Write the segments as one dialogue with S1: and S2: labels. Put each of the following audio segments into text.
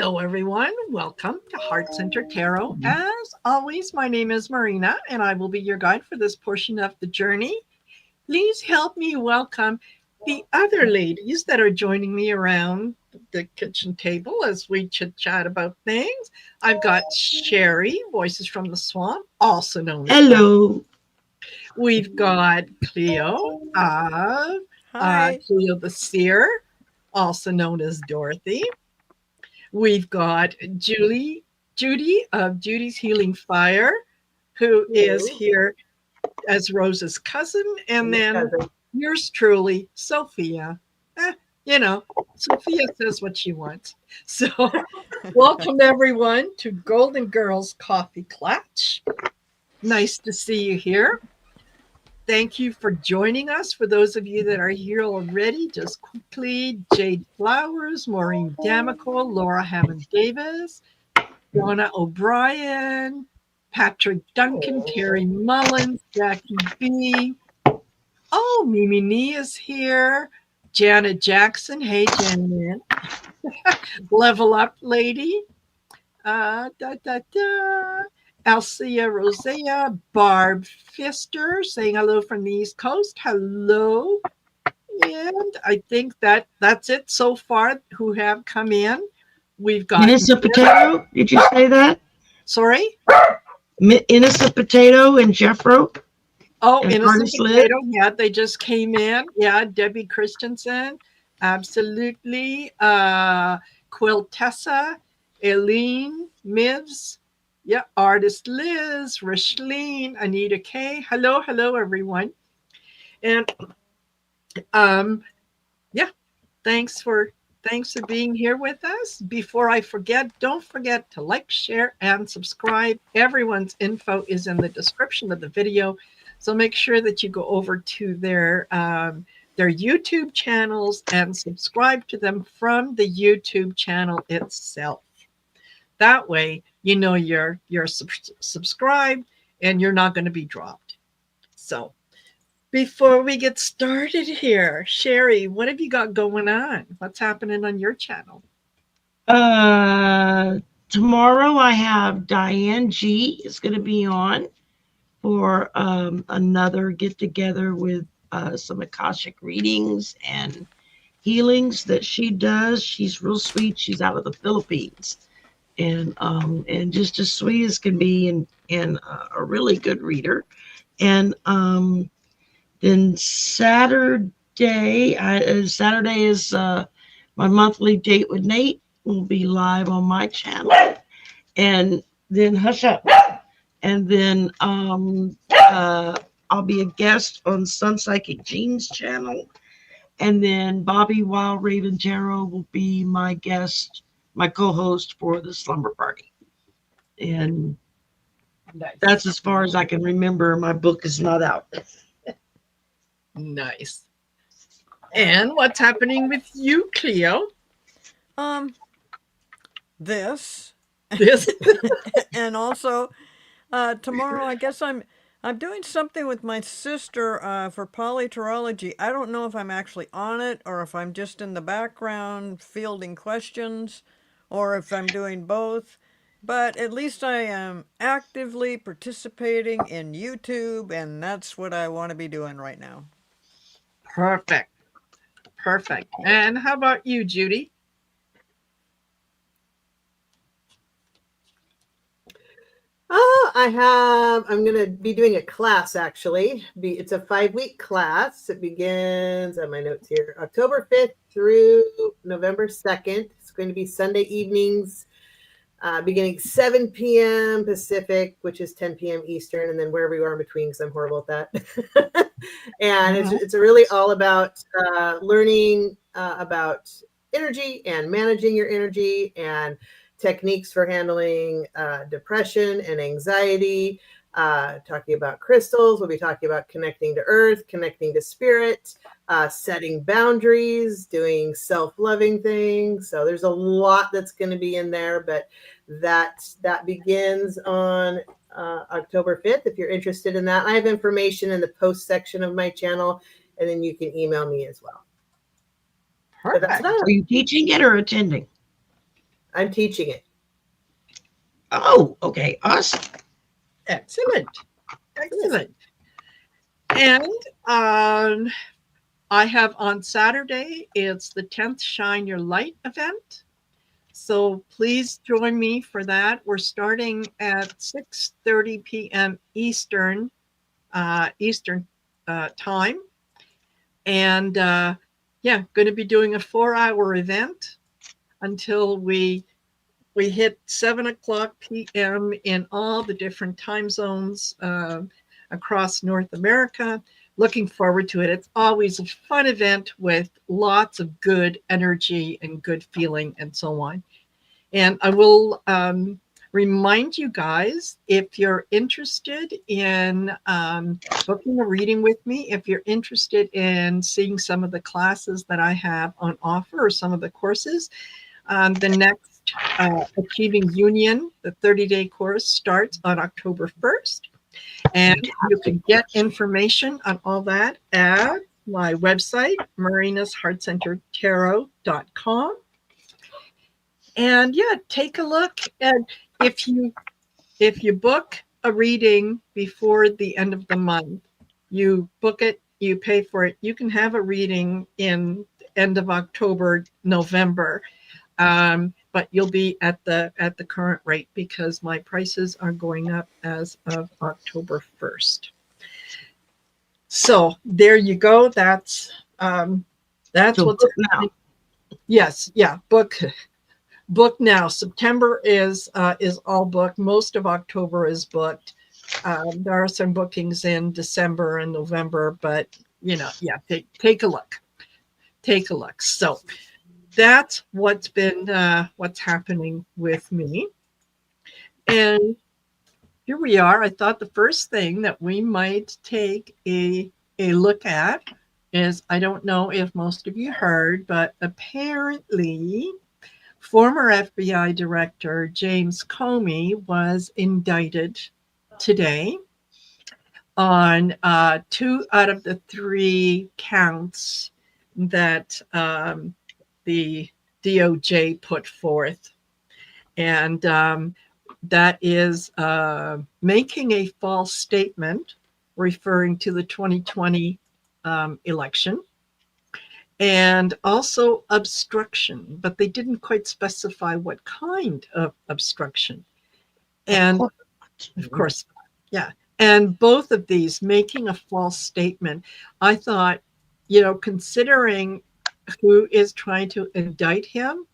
S1: Hello, everyone. Welcome to Heart Center Tarot. As always, my name is Marina, and I will be your guide for this portion of the journey. Please help me welcome the other ladies that are joining me around the kitchen table as we chit chat about things. I've got Sherry, Voices from the Swamp, also known as Beth.
S2: Hello.
S1: We've got Cleo of
S3: Hi.
S1: Cleo the Seer, also known as Dorothy. We've got Judy of Judy's Healing Fire, who is
S3: Hello.
S1: here as Rose's cousin, and
S3: And the
S1: then
S3: cousin.
S1: yours truly, Sophia. Eh, you know, Sophia says what she wants. So, welcome everyone to Golden Girls Coffee Klatch. Nice to see you here. Thank you for joining us. For those of you that are here already, just quickly Jade Flowers, Maureen Damico, Laura Hammond Davis, Donna O'Brien, Patrick Duncan, Terry Mullins, Jackie B. Oh, Mimi Nee is here. Janet Jackson. Hey, Janet. Level Up Lady. Da, da, da. Alcia Rosea. Barb Fister saying hello from the East Coast. Hello. And I think that's it so far who have come in. We've got
S2: Innocent Potato? Did you say that?
S1: sorry.
S2: Innocent Potato and Jeffro?
S1: Oh,
S2: And
S1: Innocent
S2: Artist Lit?
S1: Potato. Yeah, they just came in. Yeah, Debbie Christensen. Absolutely. Quiltessa, Eileen, Mivs. Yeah, Artist Liz, Rashleen, Anita K. Hello, hello, everyone. And um, yeah, thanks for being here with us. Before I forget, don't forget to like, share, and subscribe. Everyone's info is in the description of the video, so make sure that you go over to their YouTube channels and subscribe to them from the YouTube channel itself. That way, you know you're subscribed and you're not going to be dropped. So before we get started here, Sherry, what have you got going on? What's happening on your channel?
S2: Tomorrow I have Diane G is going to be on for another get together with some Akashic readings and healings that she does. She's real sweet. She's out of the Philippines. And just as sweet as can be, and a really good reader. And then Saturday is my monthly date with Nate. Will be live on my channel, and then hush up, and then I'll be a guest on Sun Psychic Jean's channel, and then Bobby Wild Raven Jarrow will be my guest, my co-host for the Slumber Party, and that's as far as I can remember. My book is not out.
S1: Nice. And what's happening with you, Cleo?
S3: This.
S1: This
S3: And also, tomorrow I guess I'm doing something with my sister for polyterology. I don't know if I'm actually on it or if I'm just in the background fielding questions or if I'm doing both. But at least I am actively participating in YouTube, and that's what I want to be doing right now.
S1: perfect. Perfect. And how about you, Judy?
S4: I'm going to be doing a class actually. It's a 5-week class. It begins, on my notes here, October 5th through November 2nd. It's going to be Sunday evenings, beginning 7 p.m. Pacific, which is 10 p.m. Eastern, and then wherever you are in between, because I'm horrible at that. And it's really all about learning about energy and managing your energy and techniques for handling depression and anxiety, talking about crystals. We'll be talking about connecting to earth, connecting to spirit, setting boundaries, doing self-loving things. So there's a lot that's going to be in there, but that begins on October 5th. If you're interested in that, I have information in the post section of my channel, and then you can email me as well.
S1: Perfect.
S2: Are you teaching it or attending?
S4: I'm teaching it.
S2: Oh, okay. Awesome.
S1: Excellent. Excellent. And um, I have on Saturday, it's the 10th Shine Your Light event. So please join me for that. We're starting at 6:30 p.m. Eastern time. And yeah, going to be doing a 4-hour event until we hit 7 o'clock p.m. in all the different time zones across North America. Looking forward to it. It's always a fun event with lots of good energy and good feeling and so on. And I will remind you guys, if you're interested in booking a reading with me, if you're interested in seeing some of the classes that I have on offer or some of the courses, the next Achieving Union, the 30-day course, starts on October 1st. And you can get information on all that at my website, marinasheartcentertarot.com. And yeah, take a look. And if you book a reading before the end of the month, you book it, you pay for it, you can have a reading in end of October, November. But you'll be at the current rate because my prices are going up as of October 1st. So there you go. That's
S2: So
S1: what's
S2: book now.
S1: happening. Yes, yeah, book now. September is all booked. Most of October is booked. There are some bookings in December and November, but yeah, take a look. Take a look. So that's what's happening with me. And here we are. I thought the first thing that we might take a look at is, I don't know if most of you heard, but apparently former FBI Director James Comey was indicted today on 2 out of the 3 counts that the DOJ put forth. And that is making a false statement referring to the 2020 election, and also obstruction, but they didn't quite specify what kind of obstruction. And of course, yeah. And both of these, making a false statement, I thought, considering who is trying to indict him,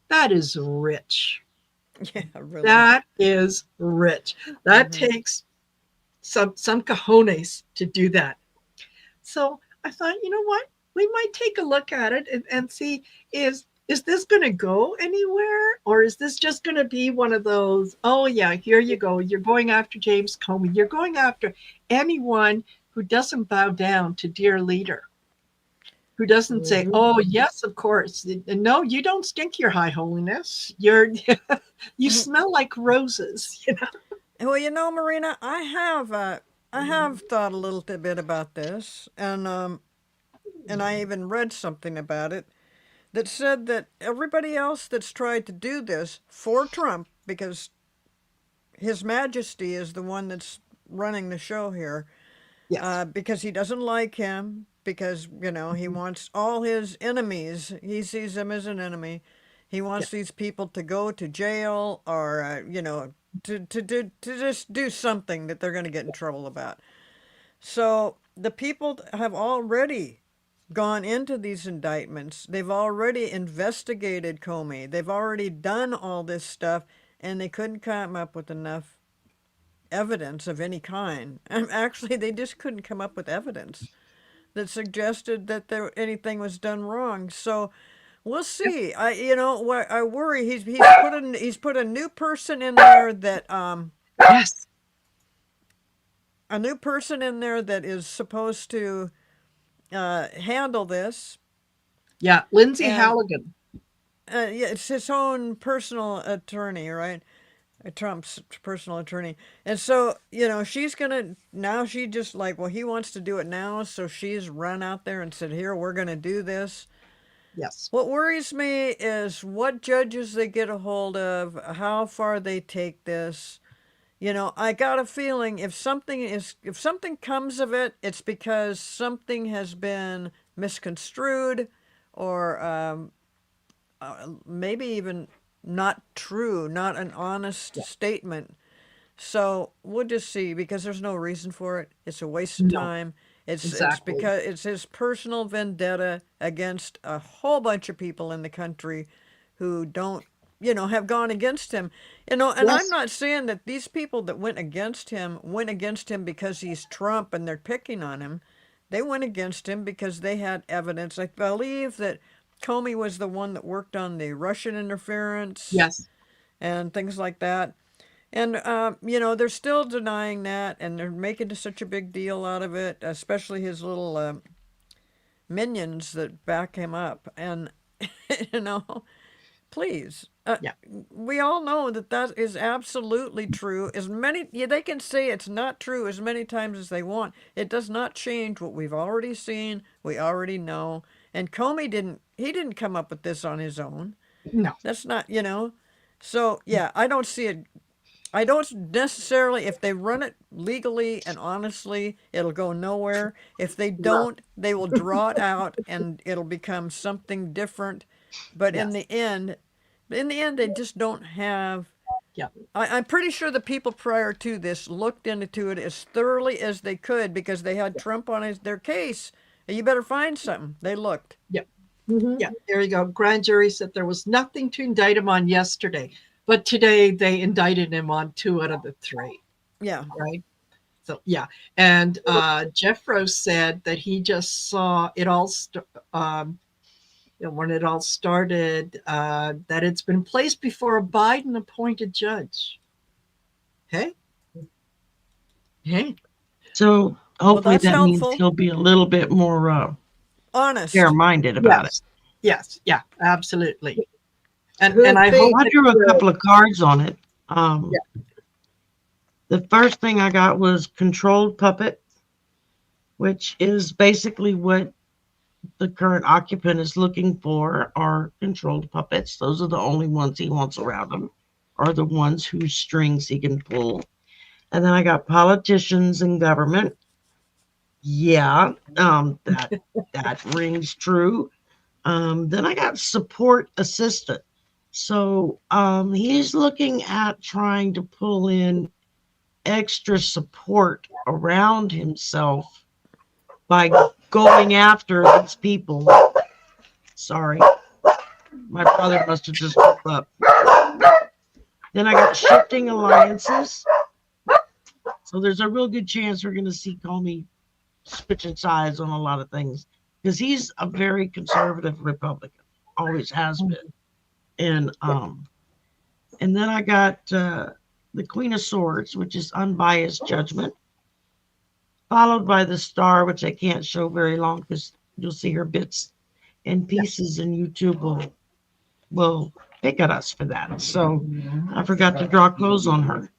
S1: that is rich.
S3: Yeah, really.
S1: That is rich. That
S3: Hmm.
S1: takes some cojones to do that. So I thought, you know what? We might take a look at it and see, is this going to go anywhere, or is this just going to be one of those, oh yeah, here you go, you're going after James Comey, you're going after anyone who doesn't bow down to dear leader, who doesn't say,
S4: Mhm.
S1: oh yes, of course, no, you don't stink, your high holiness, you smell like roses.
S3: Well, Marina, I have thought a little bit about this, and I even read something about it that said that everybody else that's tried to do this for Trump, because His Majesty is the one that's running the show here,
S1: Yes.
S3: because he doesn't like him, because he
S1: Mhm.
S3: wants all his enemies. He sees them as an enemy. He
S1: Yeah.
S3: wants these people to go to jail, or to just do something that they're going to get in trouble about. So the people have already gone into these indictments. They've already investigated Comey. They've already done all this stuff, and they couldn't come up with enough evidence of any kind. And actually, they just couldn't come up with evidence that suggested that anything was done wrong. So we'll
S1: Yep.
S3: see. I worry he's put a new person in there
S1: Yes.
S3: that is supposed to handle this.
S1: Yeah. Lindsay
S3: And
S1: Halligan.
S3: yeah, it's his own personal attorney, right? Trump's personal attorney. And so, she's gonna now she just like, well, he wants to do it now, so she's run out there and said, "Here, we're gonna do this."
S1: Yes.
S3: What worries me is what judges they get a hold of, how far they take this. You know, I got a feeling if something comes of it, it's because something has been misconstrued, or maybe even not true, not an honest
S1: Yeah.
S3: statement. So we'll just see, because there's no reason for it. It's a waste of
S1: No.
S3: time. It's
S1: Exactly.
S3: because it's his personal vendetta against a whole bunch of people in the country who don't, have gone against him. And I'm
S1: Yes.
S3: not saying that these people that went against him because he's Trump and they're picking on him. They went against him because they had evidence. I believe that Comey was the one that worked on the Russian interference
S1: Yes.
S3: and things like that. And, they're still denying that, and they're making such a big deal out of it, especially his little minions that back him up. And, you know, please.
S1: Yeah.
S3: We all know that that is absolutely true. They can say it's not true as many times as they want. It does not change what we've already seen. We already know. And he didn't come up with this on his own.
S1: No.
S3: That's not. So yeah, I don't necessarily, if they run it legally and honestly, it'll go nowhere. If they
S4: No.
S3: don't, they will draw it out and it'll become something different. But
S1: Yes.
S3: in the end, they just don't have.
S1: Yeah.
S3: I'm pretty sure the people prior to this looked into it as thoroughly as they could, because they had
S1: Yeah.
S3: Trump on their case. And you better find something. They looked.
S1: Yeah.
S4: Mhm.
S1: Yeah. There you go. Grand jury said there was nothing to indict him on yesterday, but today they indicted him on 2 out of the 3.
S3: Yeah.
S1: Right. So yeah, and Jeffro said that he just saw it all. When it all started, that it's been placed before a Biden-appointed judge. Hey, hey,
S2: So
S3: Well,
S2: hopefully
S3: that's
S2: that means
S3: helpful.
S2: he'll be a little bit more
S3: Honest.
S2: fair-minded about it.
S1: yes, yes, yeah, absolutely. And
S4: Who
S1: I
S4: think
S1: hope
S2: I
S1: that
S2: drew a couple of cards on it.
S1: yeah,
S2: The first thing I got was controlled puppet, which is basically what the current occupant is looking for, are controlled puppets. Those are the only ones he wants around him, are the ones whose strings he can pull. And then I got politicians and government. Yeah, that rings true. Then I got support assistant. So he's looking at trying to pull in extra support around himself by going after these people. Sorry, my brother must have just woke up. Then I got shifting alliances. So there's a real good chance we're going to see Comey switching sides on a lot of things, because he's a very conservative Republican, always has been. And then I got the Queen of Swords, which is unbiased judgment, followed by the Star, which I can't show very long because you'll see her bits and
S1: yeah.
S2: pieces, and YouTube will pick at us for that. So I forgot to draw clothes on her.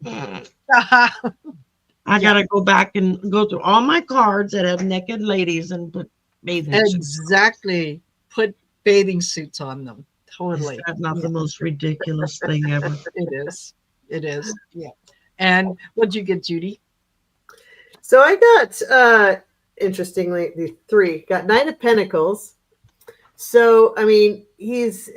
S2: I
S1: Yeah,
S2: gotta go back and go through all my cards that have naked ladies and put bathing suits.
S1: exactly. Put bathing suits on them.
S2: Is
S1: Totally.
S2: that not
S1: Yeah,
S2: the most ridiculous thing ever?
S1: it is. It is. Yeah. And what'd you get, Judy?
S4: So I got interestingly the 3 got Knight of Pentacles. So I mean he's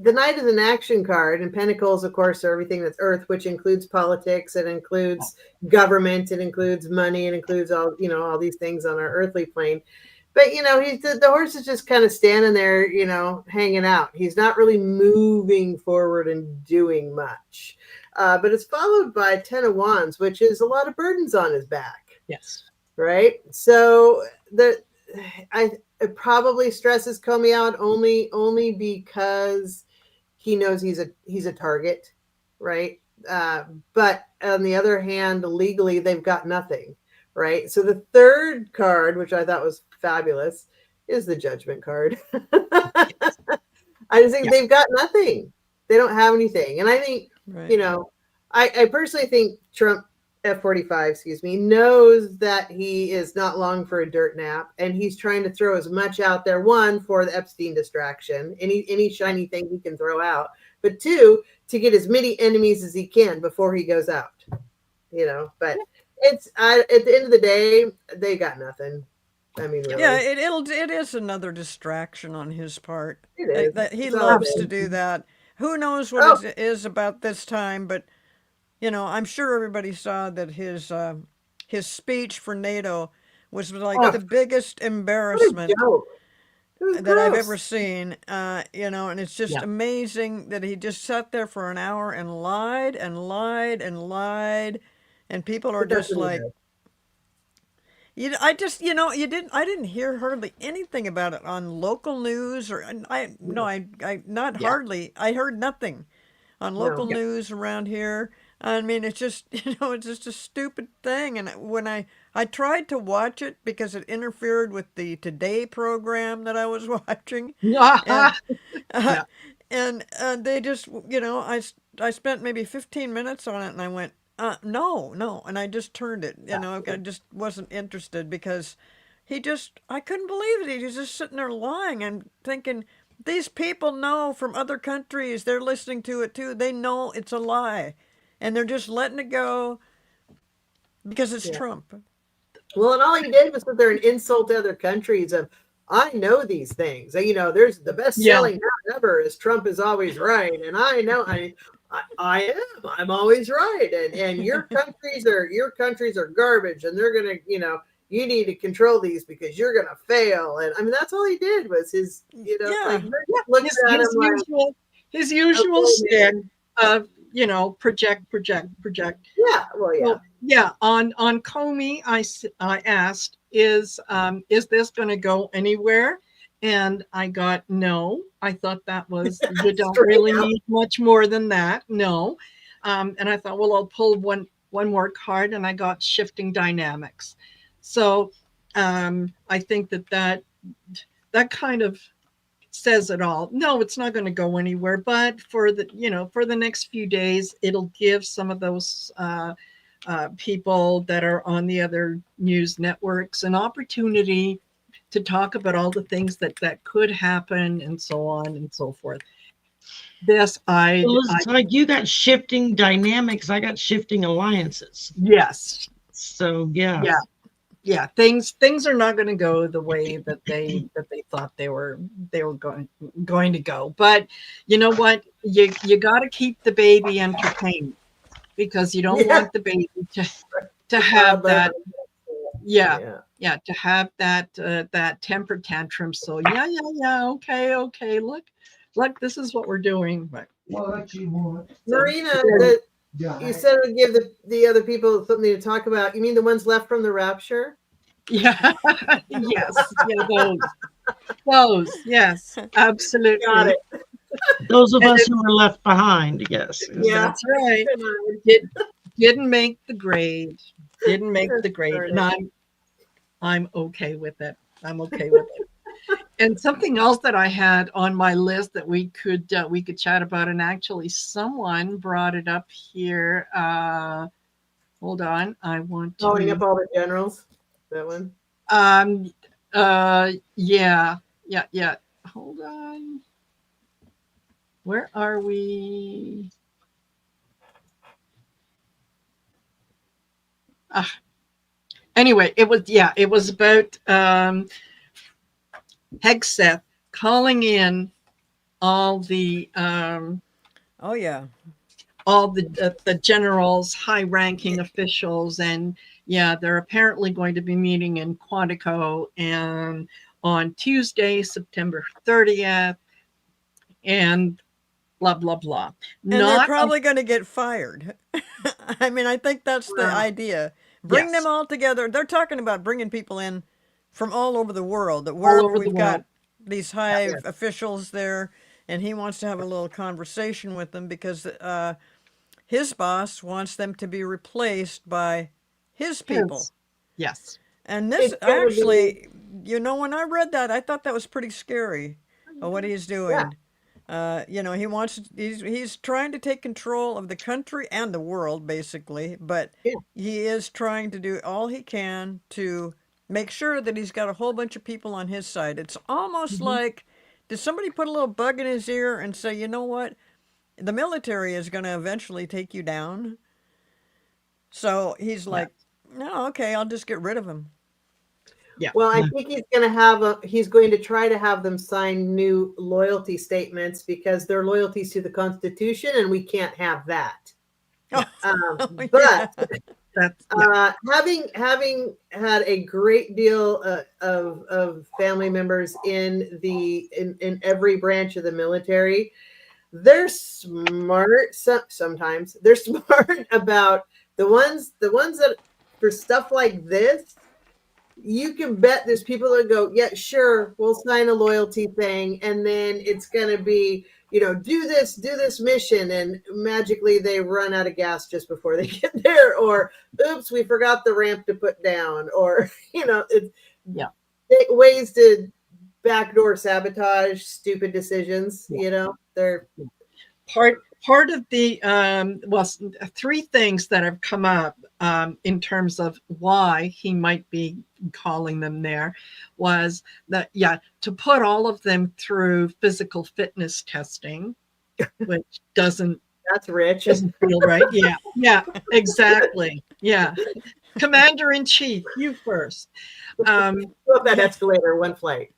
S4: the Knight is an action card, and Pentacles, of course, are everything that's Earth, which includes politics, it includes government, it includes money, it includes all these things on our earthly plane. But he's the horse is just kind of standing there, hanging out. He's not really moving forward and doing much. But it's followed by 10 of Wands, which is a lot of burdens on his back.
S1: Yes.
S4: Right. So it probably stresses Comey out only because he knows he's a target, right? But on the other hand, legally they've got nothing, right? So the third card, which I thought was fabulous, is the Judgment card. I just think
S1: Yeah.
S4: they've got nothing. They don't have anything, and I think
S3: Right.
S4: I personally think Trump F-45, excuse me, knows that he is not long for a dirt nap, and he's trying to throw as much out there. One, for the Epstein distraction, any shiny thing he can throw out, but two, to get as many enemies as he can before he goes out. But at the end of the day, they got nothing. I mean,
S3: Yeah,
S4: really,
S3: it is another distraction on his part.
S4: it is.
S3: That he
S4: It's all it
S3: loves to
S4: is.
S3: do that. Who knows what
S4: Oh,
S3: it is about this time? But I'm sure everybody saw that his speech for NATO was like
S4: oh,
S3: the biggest
S4: what a
S3: embarrassment
S4: joke! It was
S3: that I've ever
S4: gross.
S3: seen. And it's just
S1: Yeah.
S3: amazing that he just sat there for an hour and lied and lied and lied, and people are
S4: But that's
S3: just
S4: what he
S3: like,
S4: does.
S3: I just, I didn't hear hardly anything about it on local news or, and I, no,
S4: No,
S3: I, not
S1: Yeah.
S3: hardly, I heard nothing on local
S4: no.
S1: Yeah.
S3: news around here. I mean, it's just, it's just a stupid thing. And when I tried to watch it because it interfered with the Today program that I was watching, and, uh,
S1: Yeah.
S3: and they just, I spent maybe 15 minutes on it and I went, no, no. And I just turned it, I just wasn't interested because I couldn't believe it. He was just sitting there lying and thinking, these people know from other countries, they're listening to it too. They know it's a lie. And they're just letting it go because it's
S4: Yeah.
S3: Trump.
S4: Well, and all he did was sit there and insult other countries of, I know these things. There's the best
S1: Yeah.
S4: selling novel ever is Trump is always right. And I know I am. I'm always right. And your countries are garbage and they're gonna, you need to control these because you're gonna fail. And I mean that's all he did was his, like
S3: Yeah.
S4: they
S1: Yeah.
S4: just looked
S1: His
S4: at him
S1: his
S4: like,
S1: usual his usual
S4: okay,
S1: stick
S4: man.
S1: of, project, project, project.
S4: Yeah, well, yeah.
S1: So yeah, on Comey, I asked, is this going to go anywhere? And I got no. I thought that was, you don't
S4: Straight
S1: really
S4: up.
S1: need much more than that. No. And I thought, well, I'll pull one more card, and I got shifting dynamics. So I think that kind of says it all. No, it's not going to go anywhere. But for the next few days, it'll give some of those people that are on the other news networks an opportunity to talk about all the things that could happen and so on and so forth. This,
S2: Well, it's like you got shifting dynamics. I got shifting alliances.
S1: yes,
S2: So yeah.
S1: yeah, yeah. Things are not going to go the way that they thought they were going to go. But you know what? You got to keep the baby entertained because you don't
S4: Yeah.
S1: want the baby to
S4: The
S1: have
S4: toddler.
S1: that. Yeah,
S4: Yeah.
S1: yeah, to have that temper tantrum. So yeah, yeah, yeah, okay, okay. Look, this is what we're doing. But
S2: What you want?
S1: so
S4: Marina,
S1: yeah,
S4: you said would give the other people something to talk about. You mean the ones left from the rapture?
S1: yeah, yes, yeah, those, yes,
S4: Got
S1: absolutely.
S4: it.
S2: Those of
S1: And
S2: us who were left behind, yes.
S4: Yeah.
S1: that's right.
S4: Good night.
S1: Didn't make the grade. Didn't make the grade,
S4: Darn
S1: and
S4: it.
S1: I'm okay with it. I'm okay with it. And something else that I had on my list that we could chat about, and actually someone brought it up here. Hold on, I want
S4: Calling up
S1: to.
S4: all the generals. That one.
S1: Um, yeah, yeah, yeah. Hold on. Where are we? Uh, anyway, it was about Hegseth calling in all the
S3: Oh, yeah.
S1: the generals, high-ranking officials, and yeah, they're apparently going to be meeting in Quantico and on Tuesday, September 30th, and blah blah blah.
S3: And they're
S1: Not a,
S3: probably going to get fired. I mean, I think that's the
S4: Wow.
S3: idea. Bring them
S1: yes,
S3: all together. They're talking about bringing people in from all over the world, that
S1: all
S3: wherever
S1: over the
S3: we've
S1: world.
S3: got these high
S1: Yes,
S3: officials there, and he wants to have a little conversation with them because his boss wants them to be replaced by his people.
S1: his, yes,
S3: And this
S4: It's gonna be
S3: actually, when I read that, I thought that was pretty scary, what he's
S4: yeah.
S3: doing. He's trying to take control of the country and the world, basically, but
S4: Yeah.
S3: he is trying to do all he can to make sure that he's got a whole bunch of people on his side. It's almost
S1: Mhm.
S3: like, did somebody put a little bug in his ear and say, you know what? The military is going to eventually take you down. So he's
S1: Yeah.
S3: like, no, okay, I'll just get rid of him.
S1: Yeah.
S4: Well, I
S2: Yeah.
S4: think he's going to try to have them sign new loyalty statements because they're loyalties to the Constitution, and we can't have that.
S3: Oh,
S4: But
S3: yeah.
S1: That's yeah.
S4: having had a great deal of family members in every branch of the military, they're smart. Sometimes they're smart about the ones that for stuff like this. You can bet there's people that go, yeah, sure, we'll sign a loyalty thing, and then it's gonna be, do this mission, and magically they run out of gas just before they get there, or oops, we forgot the ramp to put down, or it's
S1: Yeah.
S4: ways to backdoor sabotage stupid decisions.
S1: Yeah.
S4: They're
S1: Part of the three things that have come up in terms of why he might be calling them there was that, yeah, to put all of them through physical fitness testing, which
S4: that's rich.
S1: doesn't feel right. Yeah, yeah, exactly. Yeah, Commander in Chief, you first.
S4: Go up that escalator one flight.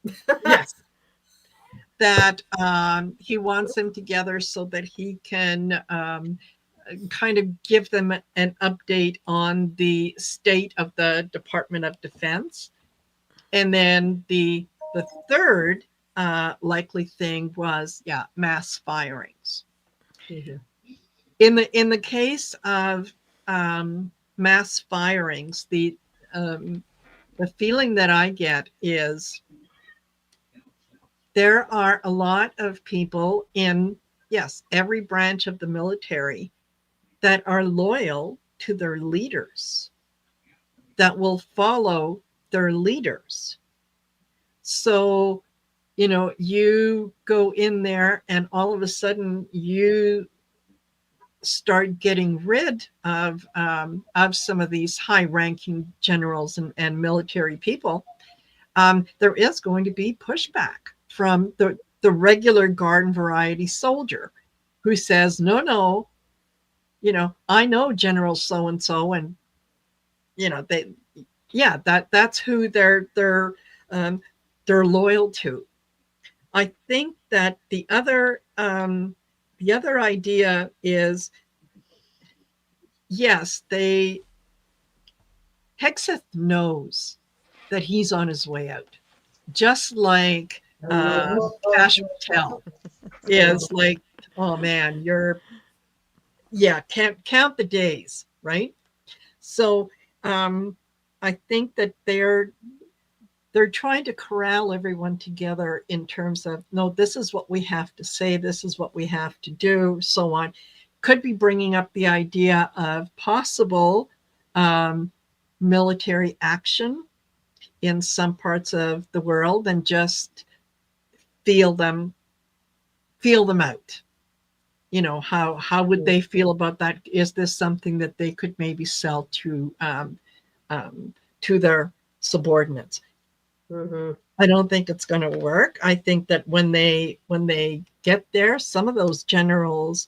S1: Yes, that he wants them together so that he can kind of give them an update on the state of the Department of Defense. And then the third likely thing was, yeah, mass firings.
S4: Mhm.
S1: In the case of mass firings, the feeling that I get is there are a lot of people in, yes, every branch of the military that are loyal to their leaders, that will follow their leaders. So, you go in there and all of a sudden you start getting rid of some of these high-ranking generals and military people. There is going to be pushback from the regular garden variety soldier who says, no, no, I know General so and so, and they, yeah, that's who um, they're loyal to. I think that the other idea is, yes, Hexeth knows that he's on his way out, just like Cash Patel is like, oh man, yeah, can't count the days, right? So I think that they're trying to corral everyone together in terms of, no, this is what we have to say, this is what we have to do, so on. Could be bringing up the idea of possible military action in some parts of the world and just feel them out. How would they feel about that? Is this something that they could maybe sell to their subordinates?
S4: Mhm.
S1: I don't think it's going to work. I think that when they get there, some of those generals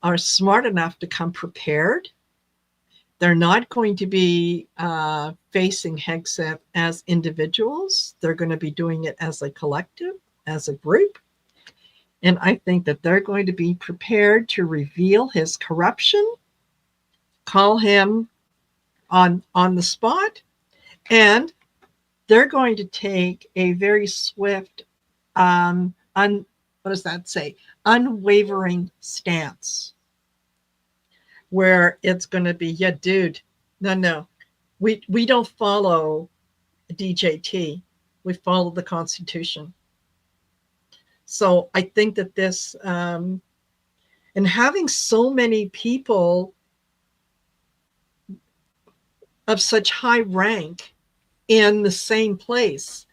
S1: are smart enough to come prepared. They're not going to be facing Hegseth as individuals. They're going to be doing it as a collective, as a group. And I think that they're going to be prepared to reveal his corruption, call him on the spot, and they're going to take a very swift, what does that say? Unwavering stance, where it's going to be, yeah, dude, no, we don't follow DJT, we follow the Constitution. So I think that this, and having so many people of such high rank in the same place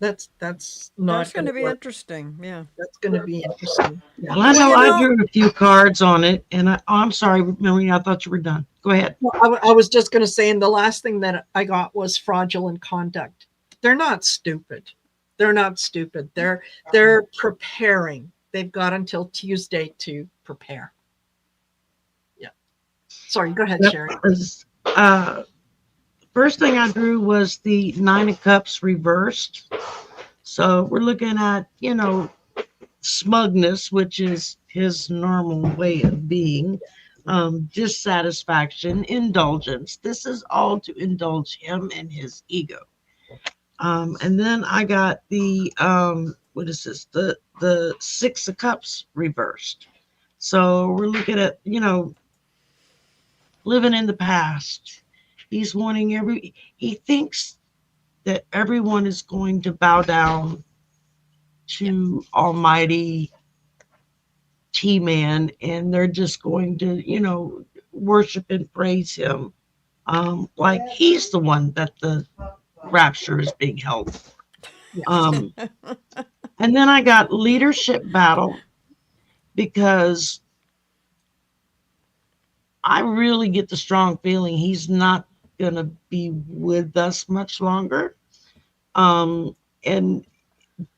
S1: That's
S3: That's
S1: not
S3: going
S1: going
S3: to
S1: to
S3: be
S1: work.
S3: interesting. Yeah.
S1: That's going to be interesting. Yeah.
S2: Well, I
S3: Well,
S2: know
S3: you
S2: I
S3: know,
S2: drew a few cards on it, and I'm sorry, Melanie, I thought you were done. Go ahead.
S1: Well, I was just going to say, and the last thing that I got was fraudulent conduct. They're not stupid. They're not stupid. They're preparing. They've got until Tuesday to prepare. Yeah. Sorry. Go ahead,
S2: Yep.
S1: Sherry.
S2: Uh, First thing I drew was the Nine of Cups reversed. So we're looking at, smugness, which is his normal way of being, dissatisfaction, indulgence. This is all to indulge him and his ego. And then I got the what is this? The Six of Cups reversed. So we're looking at, living in the past. He's wanting he thinks that everyone is going to bow down to Almighty T Man, and they're just going to, worship and praise him. Like he's the one that the rapture is being held for.
S1: Yes.
S2: Um, and then I got leadership battle because I really get the strong feeling he's not going to be with us much longer. And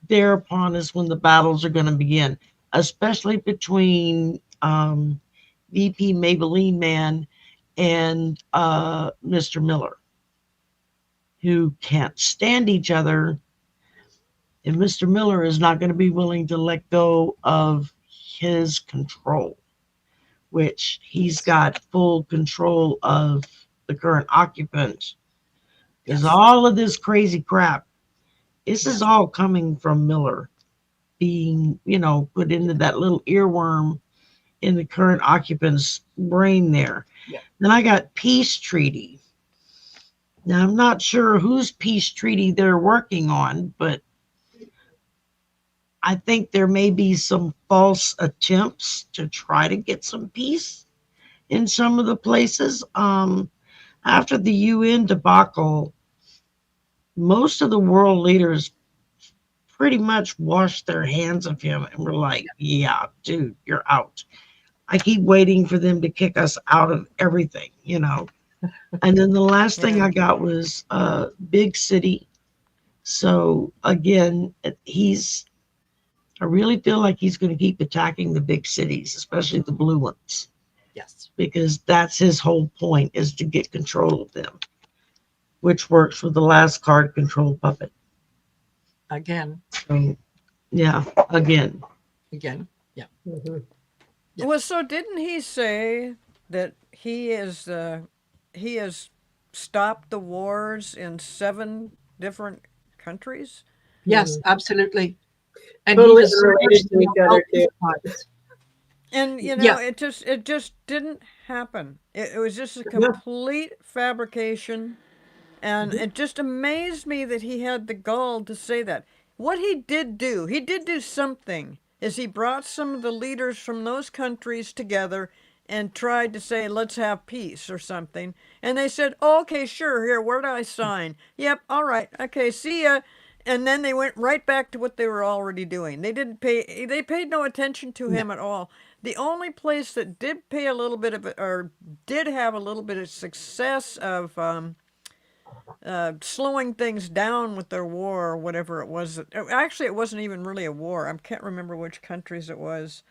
S2: thereupon is when the battles are going to begin, especially between VP Maybelline Man and Mr. Miller, who can't stand each other. And Mr. Miller is not going to be willing to let go of his control, which he's got full control of the current occupant. Because
S1: Yes.
S2: all of this crazy crap, this is
S1: Yes.
S2: all coming from Miller being, put into that little earworm in the current occupant's brain there.
S1: Yeah.
S2: Then I got peace treaty. Now I'm not sure whose peace treaty they're working on, but I think there may be some false attempts to try to get some peace in some of the places. After the UN debacle, most of the world leaders pretty much washed their hands of him and were like, yeah, dude, you're out. I keep waiting for them to kick us out of everything, And then the last thing
S3: Yeah.
S2: I got was big city. So again, I really feel like he's going to keep attacking the big cities, especially the blue ones,
S1: Yes.
S2: because that's his whole point is to get control of them, which works with the last card, control puppet.
S1: Again.
S2: So yeah, again.
S1: Again. Yeah.
S4: Mhm.
S1: Yeah.
S3: Well, so didn't he say that he has stopped the wars in 7 different countries?
S1: Yes.
S4: Mhm.
S1: Absolutely. And he
S4: Totally
S1: deserves
S4: unrelated to
S1: the
S4: each other
S1: help
S4: too.
S1: cause.
S3: And
S1: Yeah.
S3: it just didn't happen. It was just a
S4: Yeah.
S3: complete fabrication. And
S1: Mhm.
S3: it just amazed me that he had the gall to say that. What he did do something, is he brought some of the leaders from those countries together and tried to say, let's have peace or something. And they said, oh, okay, sure, here, where do I sign? Yep, all right, okay, see ya. And then they went right back to what they were already doing. They paid no attention to
S1: No.
S3: him at all. The only place that did pay a little bit of it, or did have a little bit of success of slowing things down with their war or whatever it was. Actually, it wasn't even really a war. I can't remember which countries it was.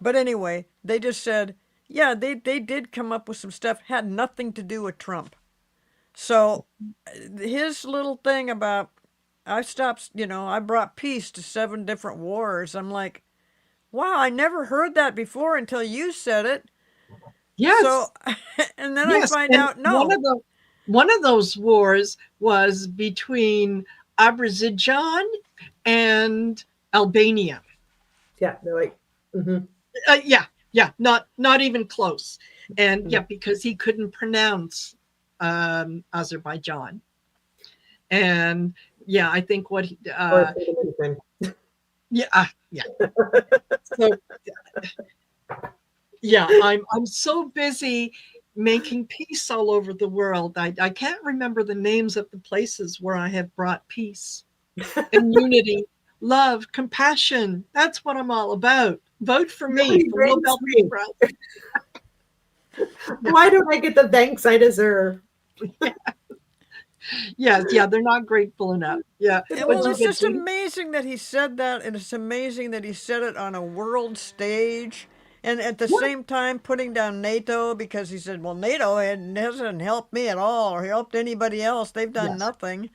S3: But anyway, they just said, yeah, they did come up with some stuff, had nothing to do with Trump. So his little thing about, I brought peace to 7 different wars. I'm like, wow, I never heard that before until you said it. So,
S1: Yes.
S3: and then I
S1: Yes.
S3: find
S1: And
S3: out, no.
S1: one of those wars was between Azerbaijan and Albania.
S4: Yeah, they're like, mhm.
S1: Yeah, yeah, not even close. And yeah, because he couldn't pronounce Azerbaijan. And yeah, I think what he,
S4: Or Dominican.
S1: yeah, yeah. So yeah, I'm so busy making peace all over the world. I can't remember the names of the places where I have brought peace. and unity, love, compassion. That's what I'm all about. Vote for me
S4: Nobody
S1: for
S4: thanks
S1: Nobel Peace
S4: me.
S1: Prize. Yeah.
S4: Why don't I get the thanks I deserve?
S1: Yes, yeah, they're not grateful enough. Yeah.
S3: Well,
S1: What'd you
S3: it's
S1: get,
S3: just
S1: Judy?
S3: amazing that he said that, and it's amazing that he said it on a world stage, and at the
S1: Yeah.
S3: same time putting down NATO because he said, "Well, NATO hasn't helped me at all, or helped anybody else. They've done
S1: Yes.
S3: nothing."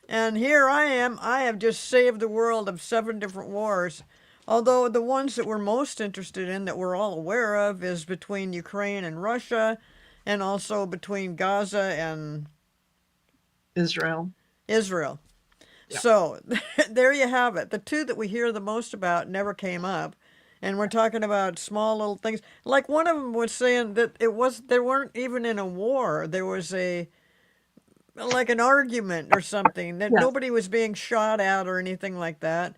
S3: And here I am. I have just saved the world of 7 different wars. Although the ones that we're most interested in, that we're all aware of, is between Ukraine and Russia, and also between Gaza and
S1: Israel.
S3: Israel.
S1: Yeah.
S3: So there you have it. The two that we hear the most about never came up. And we're talking about small little things. Like one of them was saying that they weren't even in a war. There was like an argument or something, that
S1: Yes.
S3: nobody was being shot at or anything like that.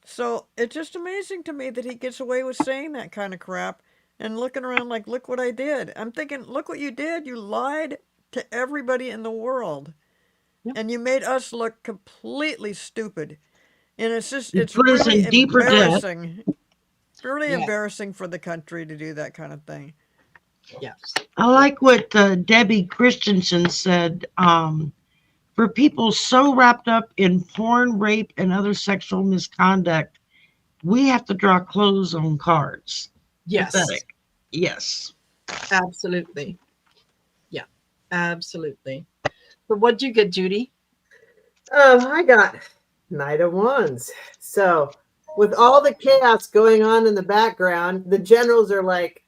S3: So it's just amazing to me that he gets away with saying that kind of crap and looking around like, look what I did. I'm thinking, look what you did. You lied to everybody in the world,
S1: Yep.
S3: and you made us look completely stupid. And
S2: You
S3: it's
S2: put us
S3: really
S2: in deeper debt.
S3: embarrassing. Really
S1: Yes.
S3: embarrassing for the country to do that kind of thing.
S1: Yes.
S2: I like what Debbie Christensen said. For people so wrapped up in porn, rape, and other sexual misconduct, we have to draw clothes on cards.
S1: Yes.
S2: Pathetic. Yes.
S1: Absolutely. Yeah. Absolutely. So what'd you get, Judy?
S4: I got Knight of Wands. So, with all the chaos going on in the background, the generals are like,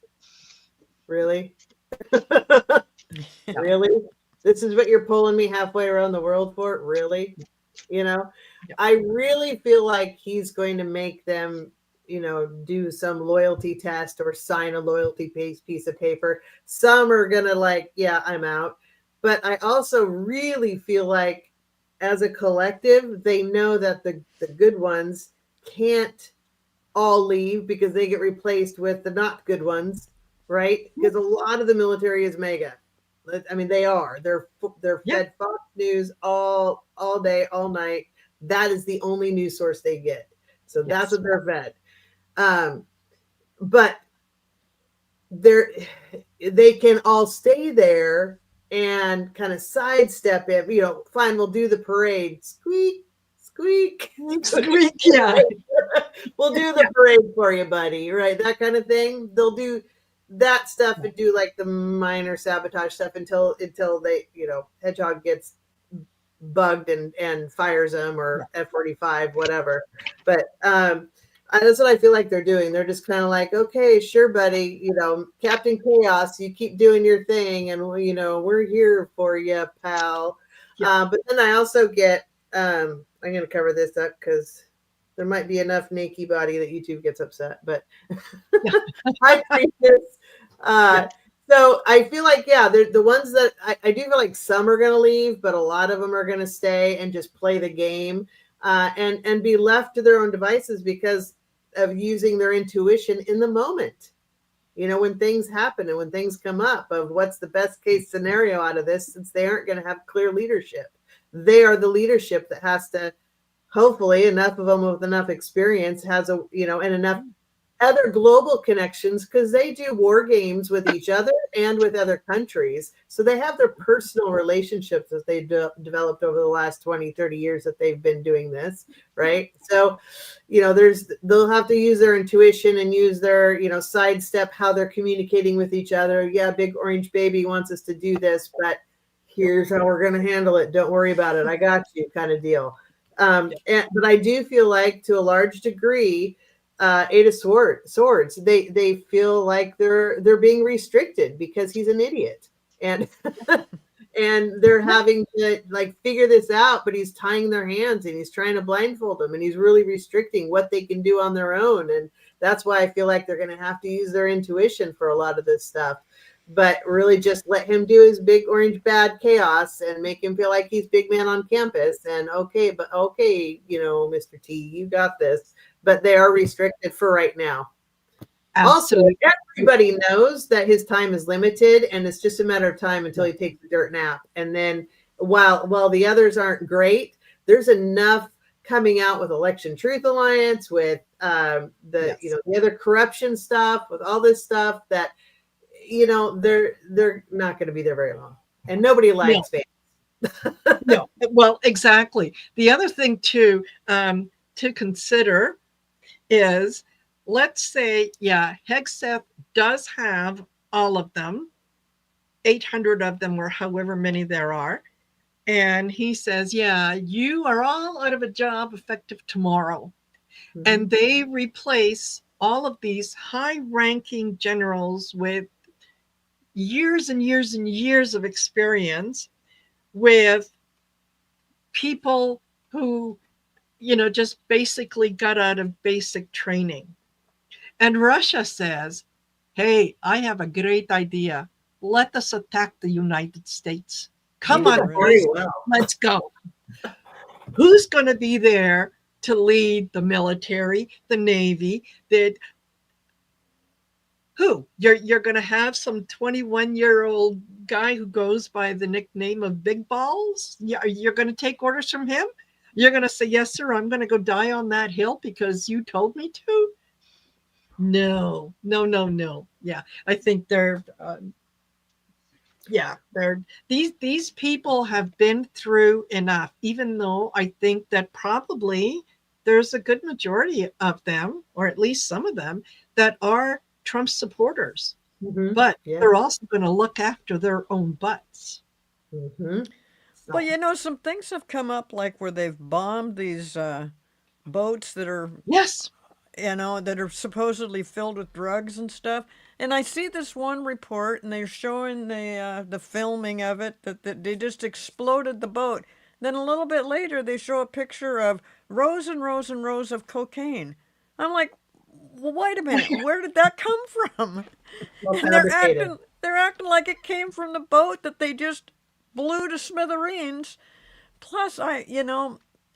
S4: really? Really? This is what you're pulling me halfway around the world for? Really? You know,
S1: Yep.
S4: I really feel like he's going to make them, do some loyalty test or sign a loyalty piece of paper. Some are going to like, yeah, I'm out. But I also really feel like as a collective, they know that the good ones can't all leave because they get replaced with the not good ones, right? Because a lot of the military is mega. I mean, they are. They're
S1: Yeah.
S4: fed Fox News all day, all night. That is the only news source they get. So that's
S1: Yes.
S4: what they're fed. But they're they can all stay there and kind of sidestep it. Fine, we'll do the parade. Squeak, squeak.
S1: Squeak. Yeah.
S4: We'll do the parade for you, buddy. Right, that kind of thing. They'll do that stuff and do like the minor sabotage stuff until they, Hedgehog gets bugged and fires them, or F-45, whatever. But that's what I feel like they're doing. They're just kind of like, okay, sure, buddy. Captain Chaos, you keep doing your thing, and we're here for you, pal.
S1: Yeah.
S4: But then I also get. I'm going to cover this up because there might be enough naked body that YouTube gets upset. But High Priestess.
S1: Yeah.
S4: So I feel like, yeah, they're the ones that I do feel like some are going to leave, but a lot of them are going to stay and just play the game and be left to their own devices because of using their intuition in the moment. When things happen and when things come up of what's the best case scenario out of this, since they aren't going to have clear leadership. They are the leadership that has to, hopefully enough of them with enough experience and enough other global connections, because they do war games with each other and with other countries. So they have their personal relationships that they developed over the last 20, 30 years that they've been doing this, right? So, they'll have to use their intuition and use their, sidestep how they're communicating with each other. Yeah, Big Orange Baby wants us to do this, but here's how we're going to handle it. Don't worry about it. I got you, kind of deal. But I do feel like, to a large degree, Eight of Swords. They feel like they're being restricted because he's an idiot, and and they're having to like figure this out. But he's tying their hands and he's trying to blindfold them, and he's really restricting what they can do on their own. And that's why I feel like they're going to have to use their intuition for a lot of this stuff. But really, just let him do his big orange bad chaos and make him feel like he's big man on campus. And okay, Mr. T, you got this. But they are restricted for right now.
S1: Absolutely.
S4: Also, everybody knows that his time is limited, and it's just a matter of time until he takes a dirt nap. And then while the others aren't great, there's enough coming out with Election Truth Alliance, with the
S1: Yes.
S4: the other corruption stuff, with all this stuff that they're not going to be there very long, and nobody
S1: No,
S4: likes fans.
S1: no. Well, exactly. The other thing to consider is, let's say, yeah, Hegseth does have all of them, 800 of them, or however many there are. And he says, yeah, you are all out of a job effective tomorrow. And they replace all of these high ranking generals with years and years and years of experience with people who, just basically got out of basic training. And Russia says, hey, I have a great idea. Let us attack the United States.
S4: They
S1: Come
S4: did
S3: Yeah,
S1: on,
S4: that very
S1: boys,
S3: really.
S4: well.
S1: let's go. Who's going to be there to lead the military, the Navy? Who? You're going to have some 21-year-old guy who goes by the nickname of Big Balls? You're going to take orders from him? You're going to say, yes, sir, I'm going to go die on that hill because you told me to? No, no, no, no. Yeah, I think they're these people have been through enough, even though I think that probably there's a good majority of them, or at least some of them, that are Trump supporters, but
S4: Yeah.
S1: they're also going to look after their own butts.
S4: Mm-hmm.
S3: Well,
S4: So,
S3: some things have come up like where they've bombed these boats that are
S1: Yes.
S3: that are supposedly filled with drugs and stuff. And I see this one report, and they're showing the filming of it that they just exploded the boat. Then a little bit later, they show a picture of rows and rows and rows of cocaine. I'm like, well, wait a minute, where did that come from?
S4: well
S3: And
S4: fabricated.
S3: they're acting like it came from the boat that they just blew to smithereens. Plus,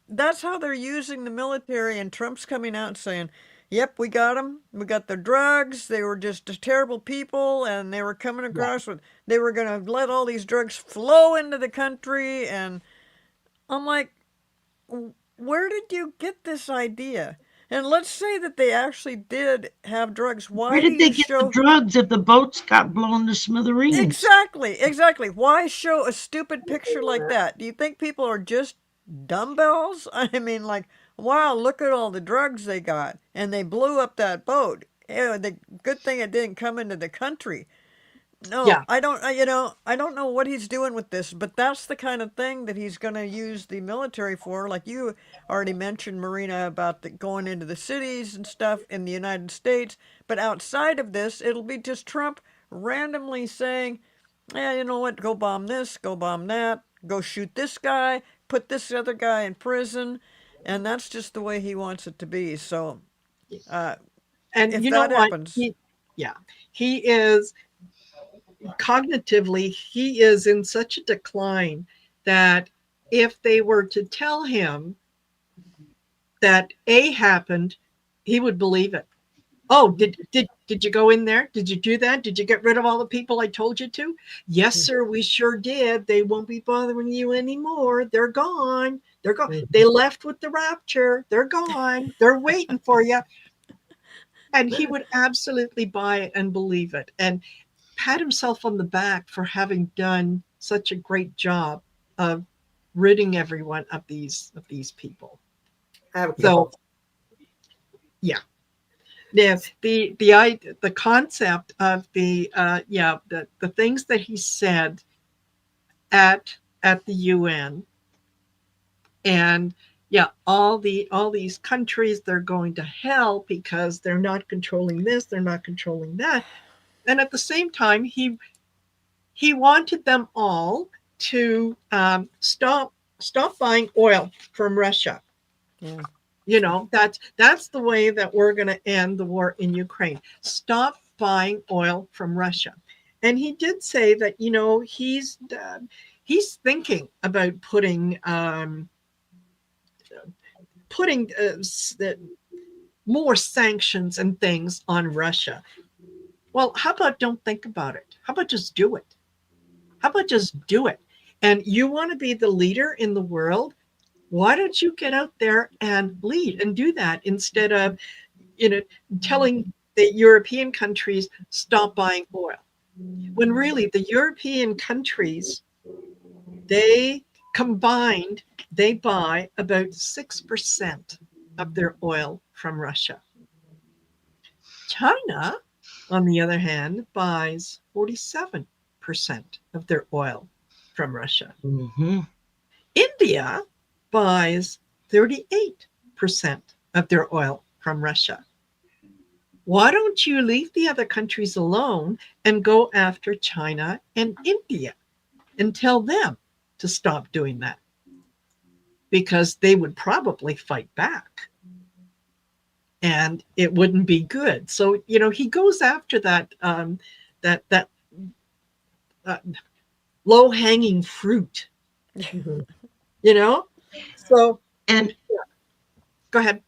S3: that's how they're using the military, and Trump's coming out and saying, "Yep, we got them. We got the drugs. They were just terrible people, and they were coming
S1: Yeah.
S3: across with. They were going to let all these drugs flow into the country." And I'm like, where did you get this idea? And let's say that they actually did have drugs.
S2: Where
S3: Why do
S2: did they
S3: you
S2: get the
S3: show?
S2: drugs if the boats got blown to smithereens?
S3: Exactly, exactly. Why show a stupid picture like that? Do you think people are just dumbbells? I mean, like, wow, look at all the drugs they got, and they blew up that boat. The good thing it didn't come into the country. No,
S1: Yeah.
S3: I don't know what he's doing with this, but that's the kind of thing that he's going to use the military for. Like you already mentioned, Marina, about going into the cities and stuff in the United States. But outside of this, it'll be just Trump randomly saying, yeah, you know what, go bomb this, go bomb that, go shoot this guy, put this other guy in prison. And that's just the way he wants it to be. So uh,
S1: And
S3: if
S1: you know
S3: that
S1: what?
S3: happens,
S1: Yeah, he is cognitively, he is in such a decline that if they were to tell him that A happened, he would believe it. Oh, did you go in there? Did you do that? Did you get rid of all the people I told you to? Yes, sir, we sure did. They won't be bothering you anymore. They're gone. They're gone. They left with the rapture. They're gone. They're waiting for you. And he would absolutely buy it and believe it and pat himself on the back for having done such a great job of ridding everyone of these people. So
S4: Advocate.
S1: yeah. Yeah, the concept of the things that he said at the UN, and yeah, all these countries, they're going to hell because they're not controlling this, they're not controlling that, and at the same time he wanted them all to stop buying oil from Russia.
S3: yeah.
S1: That's the way that we're going to end the war in Ukraine. Stop buying oil from Russia. And he did say that he's thinking about putting more sanctions and things on Russia. Well, how about don't think about it? How about just do it? How about just do it? And you want to be the leader in the world? Why don't you get out there and lead and do that instead of, you know, telling the European countries stop buying oil? When really the European countries, they combined, they buy about 6% of their oil from Russia. China, on the other hand, buys 47% of their oil from Russia.
S2: Mm-hmm.
S1: India buys 38% of their oil from Russia. Why don't you leave the other countries alone and go after China and India and tell them to stop doing that? Because they would probably fight back and it wouldn't be good. So, he goes after that uh, low hanging fruit,
S4: Mhm.
S1: you know? So
S2: And
S1: go ahead.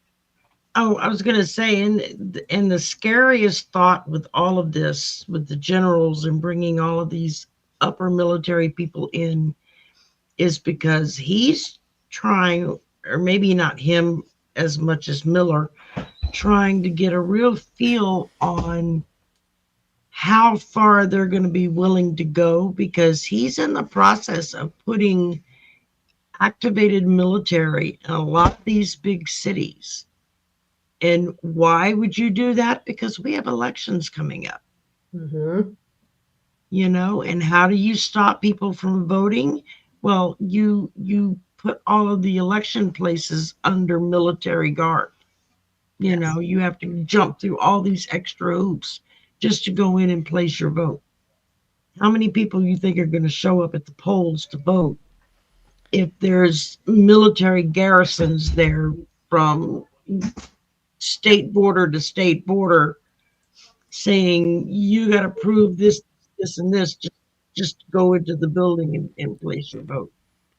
S2: oh, I was going to say, and the scariest thought with all of this, with the generals and bringing all of these upper military people in, is because he's trying, or maybe not him as much as Miller, trying to get a real feel on how far they're going to be willing to go, because he's in the process of putting activated military in a lot of these big cities. And why would you do that? Because we have elections coming up,
S4: Mhm.
S2: and how do you stop people from voting? Well, you put all of the election places under military guard.
S1: Yes.
S2: You have to jump through all these extra hoops just to go in and place your vote. How many people you think are going to show up at the polls to vote if there's military garrisons there from state border to state border saying you got to prove this, this, and this just go into the building and place your vote?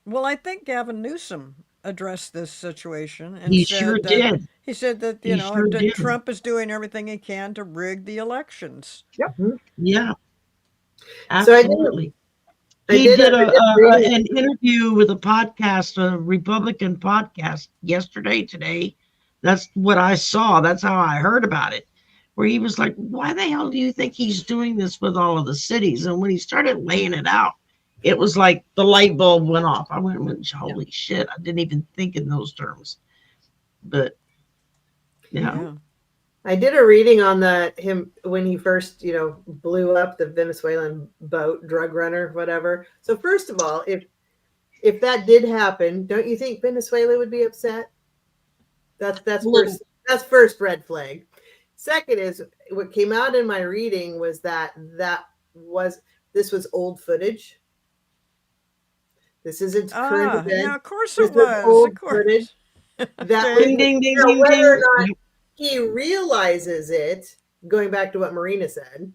S3: Well, I think Gavin Newsom addressed this situation and
S2: He sure
S3: said that
S2: did.
S3: he said that
S2: He sure
S3: that
S2: did.
S3: Trump is doing everything he can to rig the elections.
S1: Yep.
S4: Mhm.
S2: Yeah,
S4: So
S2: absolutely.
S4: I
S2: He
S4: did,
S2: did
S4: read.
S2: an interview with a podcast, a Republican podcast, yesterday, today. That's what I saw. That's how I heard about it. Where he was like, "Why the hell do you think he's doing this with all of the cities?" And when he started laying it out, it was like the light bulb went off. I went, "Holy shit!" I didn't even think in those terms. But yeah,
S3: Yeah.
S4: I did a reading on him when he first, blew up the Venezuelan boat, drug runner, whatever. So first of all, if that did happen, don't you think Venezuela would be upset? That's
S1: Little.
S4: first red flag. Second is what came out in my reading was was this was old footage. This isn't current
S3: Yeah,
S4: event.
S3: of course
S4: This
S3: it
S4: was
S3: was. Of
S4: old footage.
S3: course.
S4: That was,
S3: Okay.
S2: ding, ding, ding, ding,
S4: whether or
S2: ding.
S4: not he realizes it, going back to what Marina said,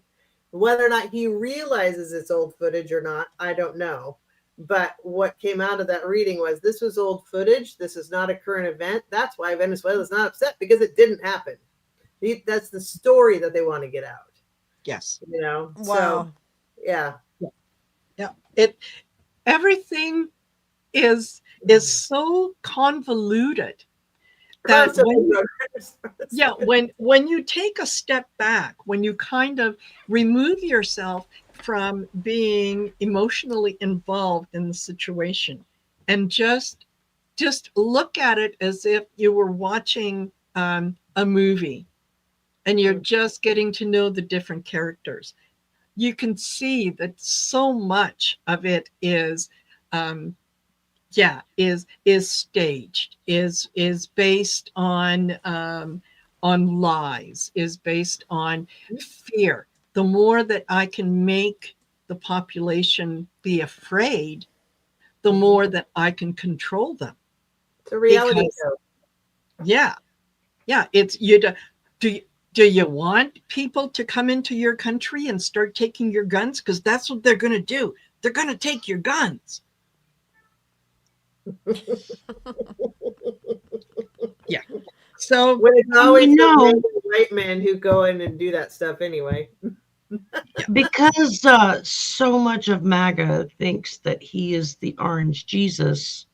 S4: whether or not he realizes it's old footage or not, I don't know. But what came out of that reading was this was old footage. This is not a current event. That's why Venezuela is not upset, because it didn't happen. That's the story that they want to get out.
S1: Yes.
S4: So
S3: Wow.
S4: yeah.
S1: Yeah. Everything is so convoluted that
S4: Constantly drug runners.
S1: when you take a step back, when you kind of remove yourself from being emotionally involved in the situation and just look at it as if you were watching a movie and you're just getting to know the different characters, you can see that so much of it is is staged, is based on lies, is based on fear. The more that I can make the population be afraid, the more that I can control them.
S4: It's a reality
S1: Because
S4: show.
S1: yeah, it's you do you want people to come into your country and start taking your guns? Because that's what they're going to do. They're going to take your guns. Yeah. So
S4: When it's
S2: And
S4: always those random white men who go in and do that stuff anyway.
S2: because so much of MAGA thinks that he is the orange Jesus,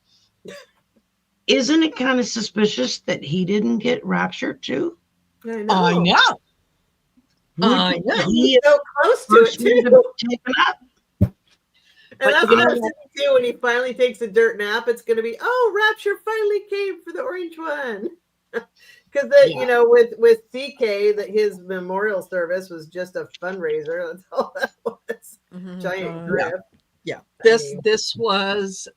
S2: isn't it kind of suspicious that he didn't get raptured too?
S4: I
S1: I
S4: know.
S1: know. I
S2: Wouldn't
S1: know.
S2: he
S4: He's so close to it
S2: first one to
S4: too.
S2: be taken up?
S4: And
S1: But
S4: that's
S1: you
S4: what
S1: know
S4: I was
S1: what?
S4: thinking too. When he finally takes a dirt nap, it's going to be, oh, Rapture finally came for the orange one. Because
S1: Yeah.
S4: with CK, that his memorial service was just a fundraiser. That's all that was.
S3: Mhm,
S4: Giant
S3: God.
S1: Yeah.
S4: grift.
S1: Yeah.
S4: I
S1: This
S4: mean,
S1: this was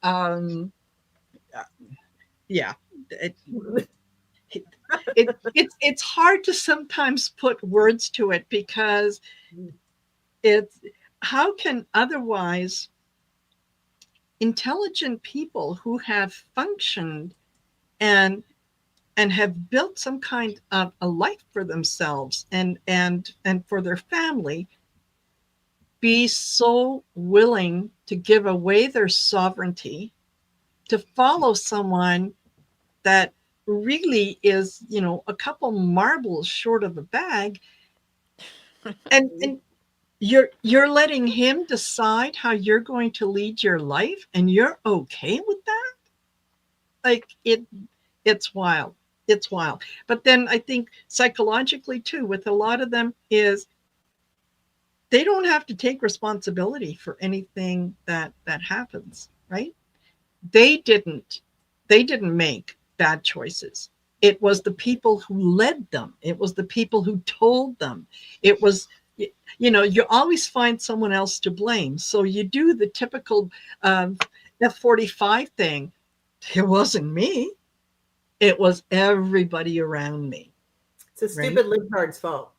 S1: yeah. It, it's hard to sometimes put words to it because it's how can otherwise intelligent people who have functioned and and have built some kind of a life for themselves and for their family be so willing to give away their sovereignty to follow someone that really is, a couple marbles short of a bag, and you're letting him decide how you're going to lead your life and you're okay with that? Like it's wild. It's wild. But then I think psychologically too with a lot of them is they don't have to take responsibility for anything that happens, right? They didn't they didn't make bad choices. It was the people who led them. It was the people who told them. It was you always find someone else to blame. So you do the typical F-45 thing. It wasn't me. It was everybody around me,
S4: it's a
S1: right?
S4: stupid libtard's fault.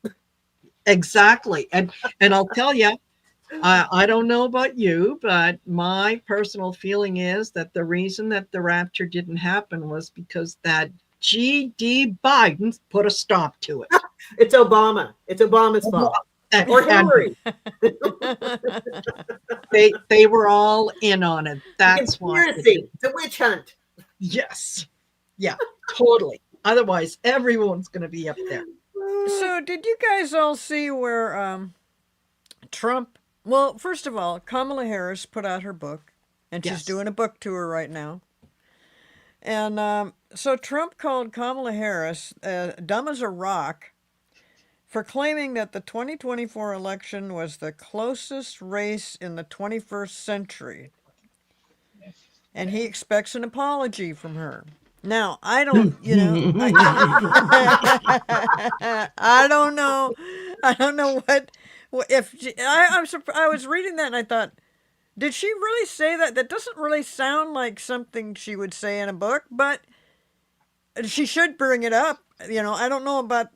S1: Exactly. And I'll tell you, I don't know about you, but my personal feeling is that the reason that the rapture didn't happen was because that G.D. Biden put a stop to it.
S4: It's Obama. It's Obama's fault. Or
S1: And
S4: Hillary.
S1: they were all in on it.
S4: The
S1: That's why it didn't.
S4: conspiracy. It's a witch hunt.
S1: Yes. Yeah, totally. Otherwise, everyone's going to be up there.
S3: So, did you guys all see where Trump? Well, first of all, Kamala Harris put out her book, and she's
S1: Yes.
S3: doing a book tour right now. And so Trump called Kamala Harris dumb as a rock for claiming that the 2024 election was the closest race in the 21st century. And he expects an apology from her. Now, I don't, I don't know. I don't know if I was reading that and I thought, did she really say that? That doesn't really sound like something she would say in a book, but she should bring it up. I don't know about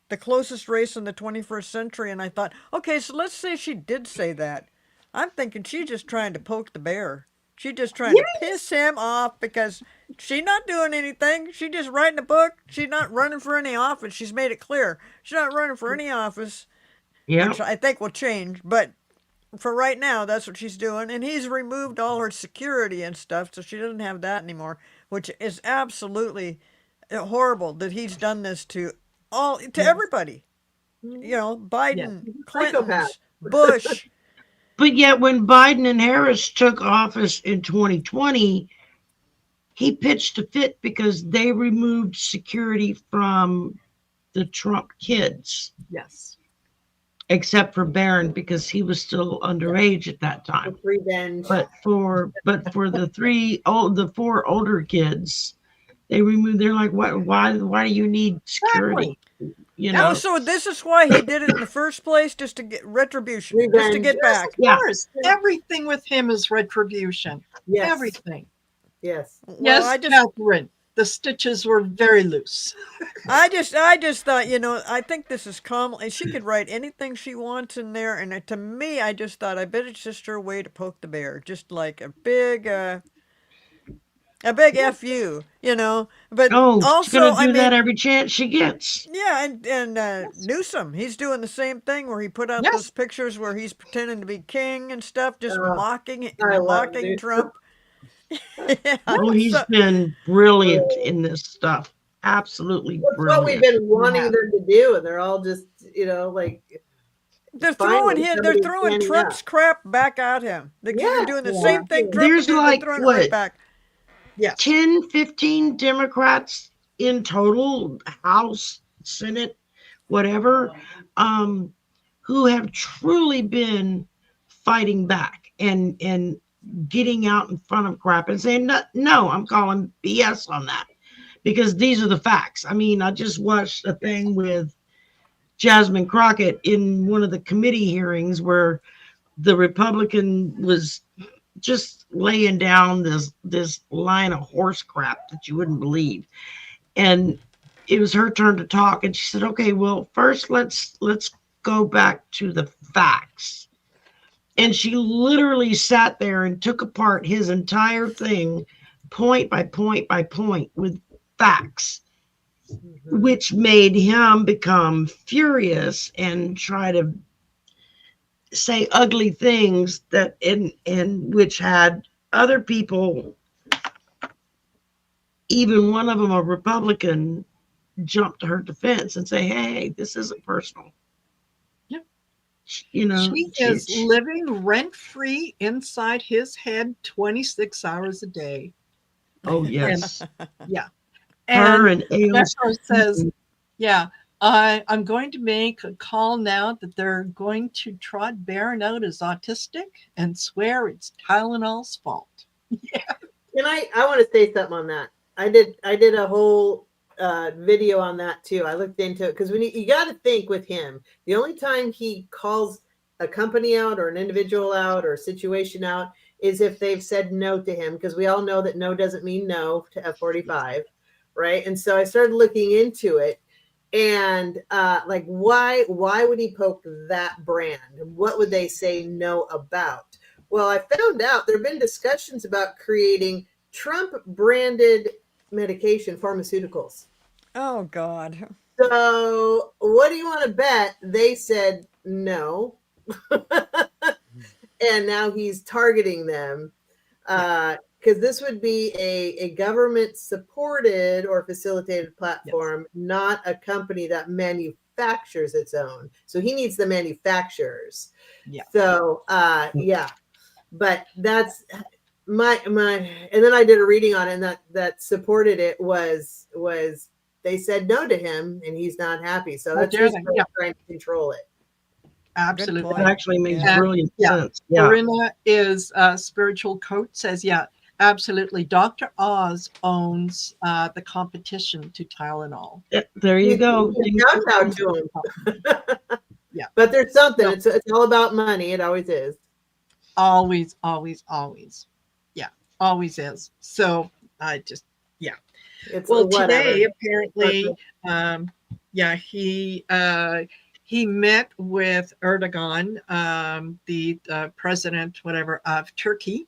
S3: the closest race in the 21st century, and I thought, okay, so let's say she did say that. I'm thinking she's just trying to poke the bear. She's just trying to piss him off because she's not doing anything. She's just writing a book. She's not running for any office. She's made it clear. She's not running for any office,
S2: Yeah.
S3: which I think will change. But for right now, that's what she's doing. And he's removed all her security and stuff, so she doesn't have that anymore, which is absolutely horrible that he's done this to
S1: Yes.
S3: everybody.
S1: Yes.
S3: Biden,
S4: Psychopath.
S3: Clinton's, Bush.
S2: But yet, when Biden and Harris took office in 2020, he pitched a fit because they removed security from the Trump kids,
S1: Yes.
S2: except for Barron because he was still underage at that time.
S4: It's revenge.
S2: But for the four older kids, they removed. They're like, what? Why do you need security? You
S3: Oh,
S2: know?
S3: so this is why he did it in the first place, just to get retribution, just to
S4: Revenge.
S3: get
S1: Yes, of
S3: back.
S2: Yeah.
S1: course. Everything with him is retribution.
S4: Yes.
S1: Everything.
S4: Yes.
S3: Well,
S1: Yes,
S3: I just,
S1: Catherine. The stitches were very loose.
S3: I just thought, I think this is common. And she could write anything she wants in there, and to me, I just thought, I bet it's just her way to poke the bear, just like a big fu. But
S2: Oh, she's
S3: also,
S2: gonna
S3: I
S2: do that
S3: mean,
S2: every chance she gets.
S3: yeah, and Newsom, he's doing the same thing where he put out those
S1: Yes.
S3: pictures where he's pretending to be king and stuff, just mocking
S4: I love
S3: mocking
S4: Newsom.
S3: Trump. Yeah,
S2: Oh, he's
S3: so
S2: been brilliant in this stuff. Absolutely
S4: That's what we've
S2: brilliant.
S4: been wanting
S1: Yeah.
S4: them to do, and they're all just, like,
S3: they're
S4: finally
S3: they're
S4: somebody's
S3: throwing
S4: standing
S3: Trump's
S4: up.
S3: crap back at him. They're
S4: Yeah,
S3: doing the
S1: Yeah.
S3: same thing Trump
S2: There's
S3: did. They're
S2: like
S3: throwing it
S2: what
S3: right back.
S1: Yes.
S2: 10, 15 Democrats in total, House, Senate, whatever, who have truly been fighting back and getting out in front of crap and saying, no, no, I'm calling BS on that because these are the facts. I mean, I just watched a thing with Jasmine Crockett in one of the committee hearings where the Republican was just laying down this line of horse crap that you wouldn't believe. And it was her turn to talk, and she said, okay, well, first let's go back to the facts. And she literally sat there and took apart his entire thing point by point by point with facts, which made him become furious and try to say ugly things that in which had other people, even one of them a Republican, jump to her defense and say, hey, this isn't personal.
S1: Yep.
S2: You know,
S1: She is living rent free inside his head 26 hours a day.
S2: oh yes.
S1: Yeah.
S2: Her
S1: And
S2: and AOC.
S1: Metro says, yeah, I'm going to make a call now that they're going to trot Barron out as autistic and swear it's Tylenol's fault.
S4: Can I want to say something on that. I did a whole video on that too. I looked into it because when you got to think with him, the only time he calls a company out or an individual out or a situation out is if they've said no to him, because we all know that no doesn't mean no to F45, right? And so I started looking into it, and like why would he poke that brand? What would they say no about? Well, I found out there have been discussions about creating Trump branded medication pharmaceuticals.
S3: Oh God.
S4: So, what do you want to bet? They said no. And now he's targeting them because this would be a government supported or facilitated platform, not a company that manufactures its own. So he needs the manufacturers.
S1: Yeah.
S4: So, yeah. But that's my and then I did a reading on it, and that supported it was they said no to him and he's not happy. So that's his way of trying to control it.
S1: Absolutely.
S2: That actually makes
S3: Yeah.
S2: brilliant sense. Yeah.
S1: Corinna is spiritual coach says, yeah, absolutely. Dr. Oz owns the competition to Tylenol.
S2: There you go.
S4: Kowtow to him.
S1: Yeah.
S4: But there's something.
S1: No.
S4: It's all about money. It always is.
S1: Always, always, always. Yeah, always is. So I just, yeah.
S4: It's
S1: Well,
S4: whatever.
S1: today apparently, yeah, he met with Erdogan, the president, whatever, of Turkey,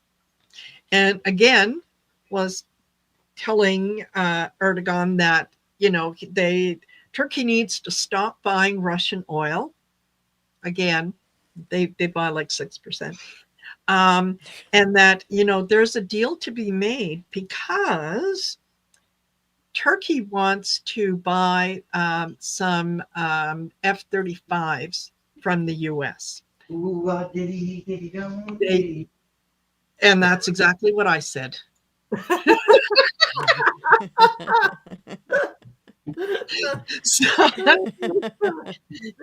S1: and again was telling Erdogan that Turkey needs to stop buying Russian oil. Again, they buy like 6%. And that, there's a deal to be made because Turkey wants to buy some F-35s from the U.S. And that's exactly what I said. So,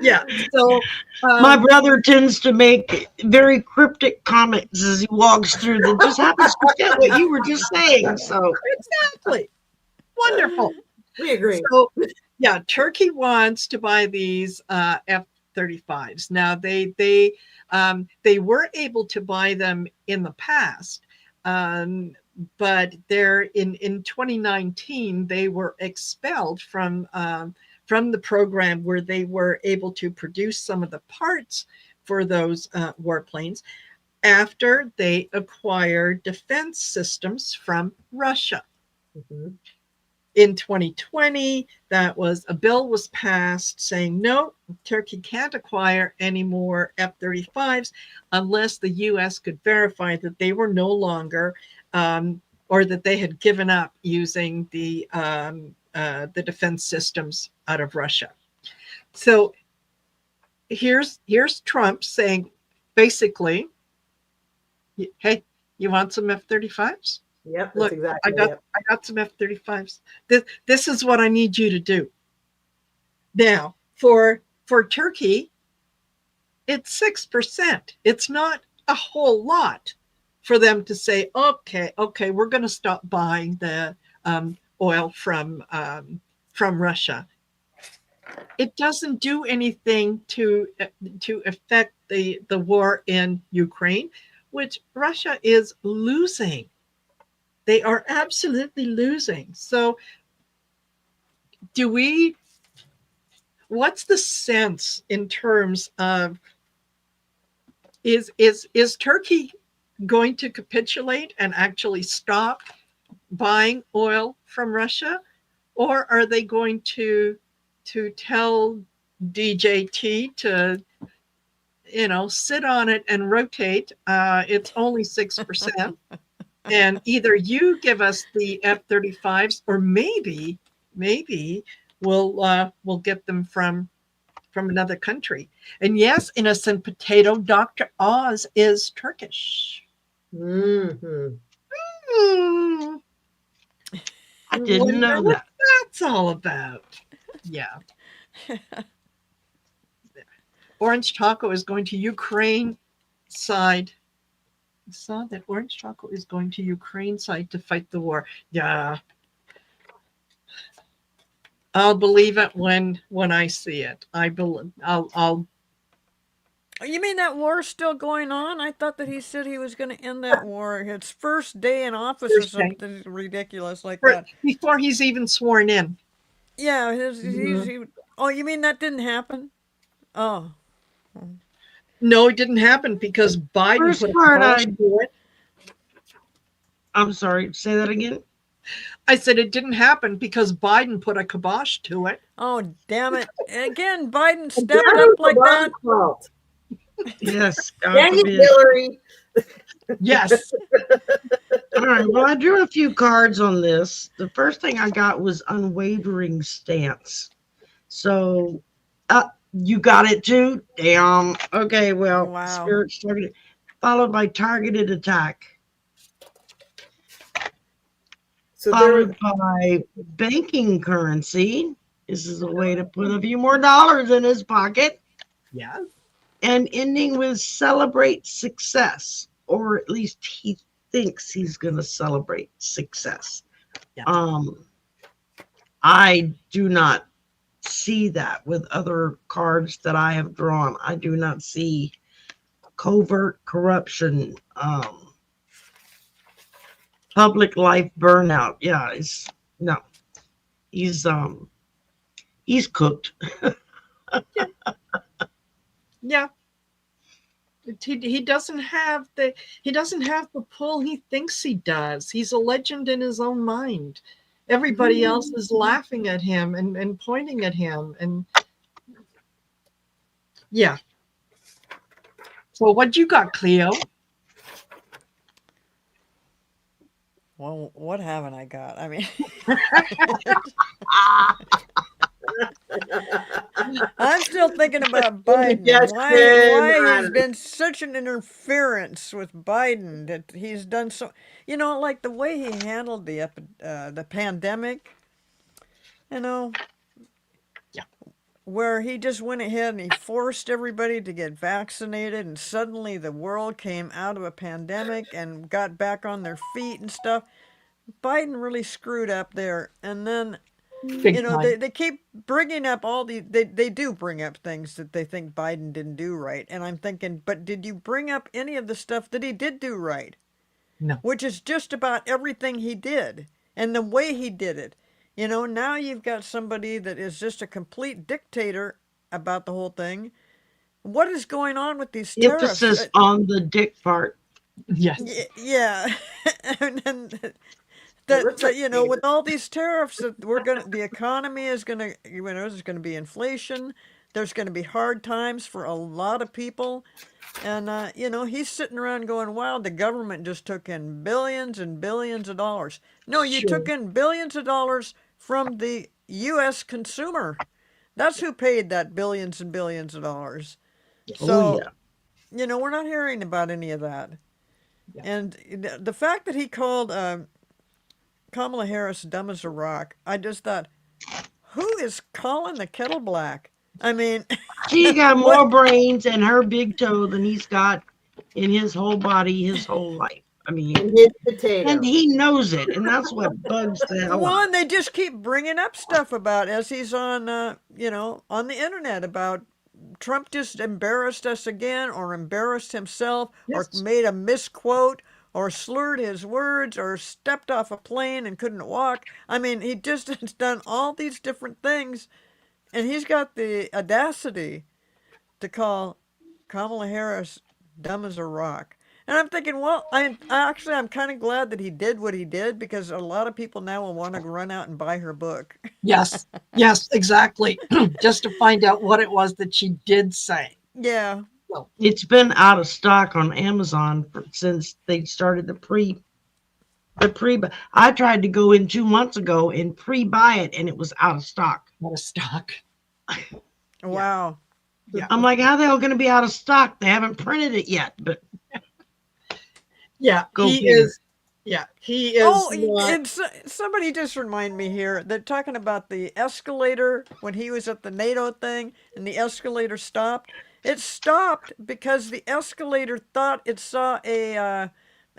S1: yeah. So
S2: my brother tends to make very cryptic comments as he walks through that just happens to fit what you were just saying. So
S1: exactly. Wonderful.
S4: We agree.
S1: So, yeah, Turkey wants to buy these F-35s. Now, they were able to buy them in the past, but they're in 2019 they were expelled from the program where they were able to produce some of the parts for those warplanes after they acquired defense systems from Russia.
S4: Mm-hmm.
S1: In 2020, a bill was passed saying, no, Turkey can't acquire any more F-35s unless the U.S. could verify that they were no longer, or that they had given up using the defense systems out of Russia. So here's Trump saying, basically, hey, you want some F-35s?
S4: Yep, that's
S1: Look, I
S4: exactly
S1: got
S4: it.
S1: I got some F-35s. This is what I need you to do. Now, for Turkey, it's 6%. It's not a whole lot for them to say, okay, we're going to stop buying the oil from Russia. It doesn't do anything to affect the war in Ukraine, which Russia is losing. They are absolutely losing. So, do we? What's the sense in terms of is Turkey going to capitulate and actually stop buying oil from Russia, or are they going to tell DJT to sit on it and rotate? It's only 6%, and either you give us the F-35s, or maybe we'll get them from another country. And yes, innocent potato, Dr. Oz is Turkish.
S4: Hmm.
S1: Hmm,
S2: I didn't
S1: wonder
S2: know
S1: what
S2: that.
S1: that's all about. Yeah. Orange Taco is going to Ukraine side. I saw that Orange Taco is going to Ukraine side to fight the war. Yeah. I'll believe it when I see it. I'll
S3: You mean that war's still going on? I thought that he said he was going to end that war its first day in office or
S1: Thursday
S3: something ridiculous like that.
S1: before he's even sworn in.
S3: Yeah,
S4: Hmm.
S3: oh, you mean that didn't happen? Oh,
S1: No, it didn't happen because Biden
S2: First
S1: put a
S2: part,
S1: kibosh to it.
S2: I'm sorry, say that again.
S1: I said it didn't happen because Biden put a kibosh to it.
S3: oh, damn it! Again, Biden
S4: Again,
S3: stepped up
S4: it's
S3: like
S4: Obama's
S3: that.
S4: fault.
S2: Yes, God
S4: Dang it,
S2: forbid.
S4: Hillary.
S1: Yes.
S2: All right, well, I drew a few cards on this. The first thing I got was unwavering stance. So, you got it too? Damn. Okay, well,
S3: Wow.
S2: spirits targeted, followed by targeted attack,
S4: So there,
S2: followed by banking currency. This is a way to put a few more dollars in his pocket,
S1: Yes.
S2: and ending with celebrate success, or at least he thinks he's going to celebrate success.
S1: Yeah.
S2: I do not see that with other cards that I have drawn. I do not see covert corruption, public life burnout. Yeah, it's no. He's cooked.
S1: Yeah. He doesn't have the pull he thinks he does. He's a legend in his own mind. Everybody else is laughing at him and pointing at him. And yeah. So what you got, Cleo?
S3: Well, what haven't I got? I mean,
S2: Ah,
S3: I'm still thinking about Biden and
S4: indigestion.
S3: why
S4: I
S3: he's
S4: don't know.
S3: been such an interference with Biden that he's done so. Like the way he handled the pandemic. You know,
S1: Yeah.
S3: where he just went ahead and he forced everybody to get vaccinated, and suddenly the world came out of a pandemic and got back on their feet and stuff. Biden really screwed up there. And then,
S1: Big time.
S3: they keep bringing up they do bring up things that they think Biden didn't do right. And I'm thinking, but did you bring up any of the stuff that he did do right?
S1: No.
S3: Which is just about everything he did and the way he did it. Now you've got somebody that is just a complete dictator about the whole thing. What is going on with these tariffs?
S2: emphasis on the dick part.
S1: Yes.
S3: Yeah, and then
S4: It looks like
S3: with all these tariffs that the economy is gonna, there's gonna be inflation. There's gonna be hard times for a lot of people. And, he's sitting around going, wow, the government just took in billions and billions of dollars. No, you
S1: Sure.
S3: took in billions of dollars from the U.S. consumer. That's who paid that billions and billions of dollars.
S2: Oh
S3: So,
S2: yeah.
S3: we're not hearing about any of that.
S1: Yeah.
S3: And the fact that he called Kamala Harris dumb as a rock, I just thought, who is calling the kettle black? I mean,
S2: She got
S3: what?
S2: more brains in her big toe than he's got in his whole body his whole life. I mean,
S4: And his
S2: and
S4: potato.
S2: he knows it, and that's what bugs the hell
S3: Well,
S2: out
S3: and
S2: of
S3: they just keep bringing up stuff about as he's on, on the internet about Trump just embarrassed us again, or embarrassed himself, or
S1: Yes.
S3: made a misquote, or slurred his words, or stepped off a plane and couldn't walk. I mean, he just has done all these different things, and he's got the audacity to call Kamala Harris dumb as a rock. And I'm thinking, well, I'm kind of glad that he did what he did, because a lot of people now will want to run out and buy her book.
S1: Yes. Yes, exactly. Just to find out what it was that she did say.
S3: Yeah.
S1: So,
S2: it's been out of stock on Amazon since they started the pre. I tried to go in 2 months ago and pre-buy it, and it was out of stock.
S1: out of stock.
S3: Wow.
S1: Yeah.
S2: I'm like, how the hell going to be out of stock? They haven't printed it yet. But
S1: Yeah.
S2: go
S1: He
S2: figure.
S1: is. Yeah. He is
S3: Oh,
S1: not.
S3: and somebody just remind me here. They're talking about the escalator when he was at the NATO thing, and the escalator stopped. It stopped because the escalator thought it saw a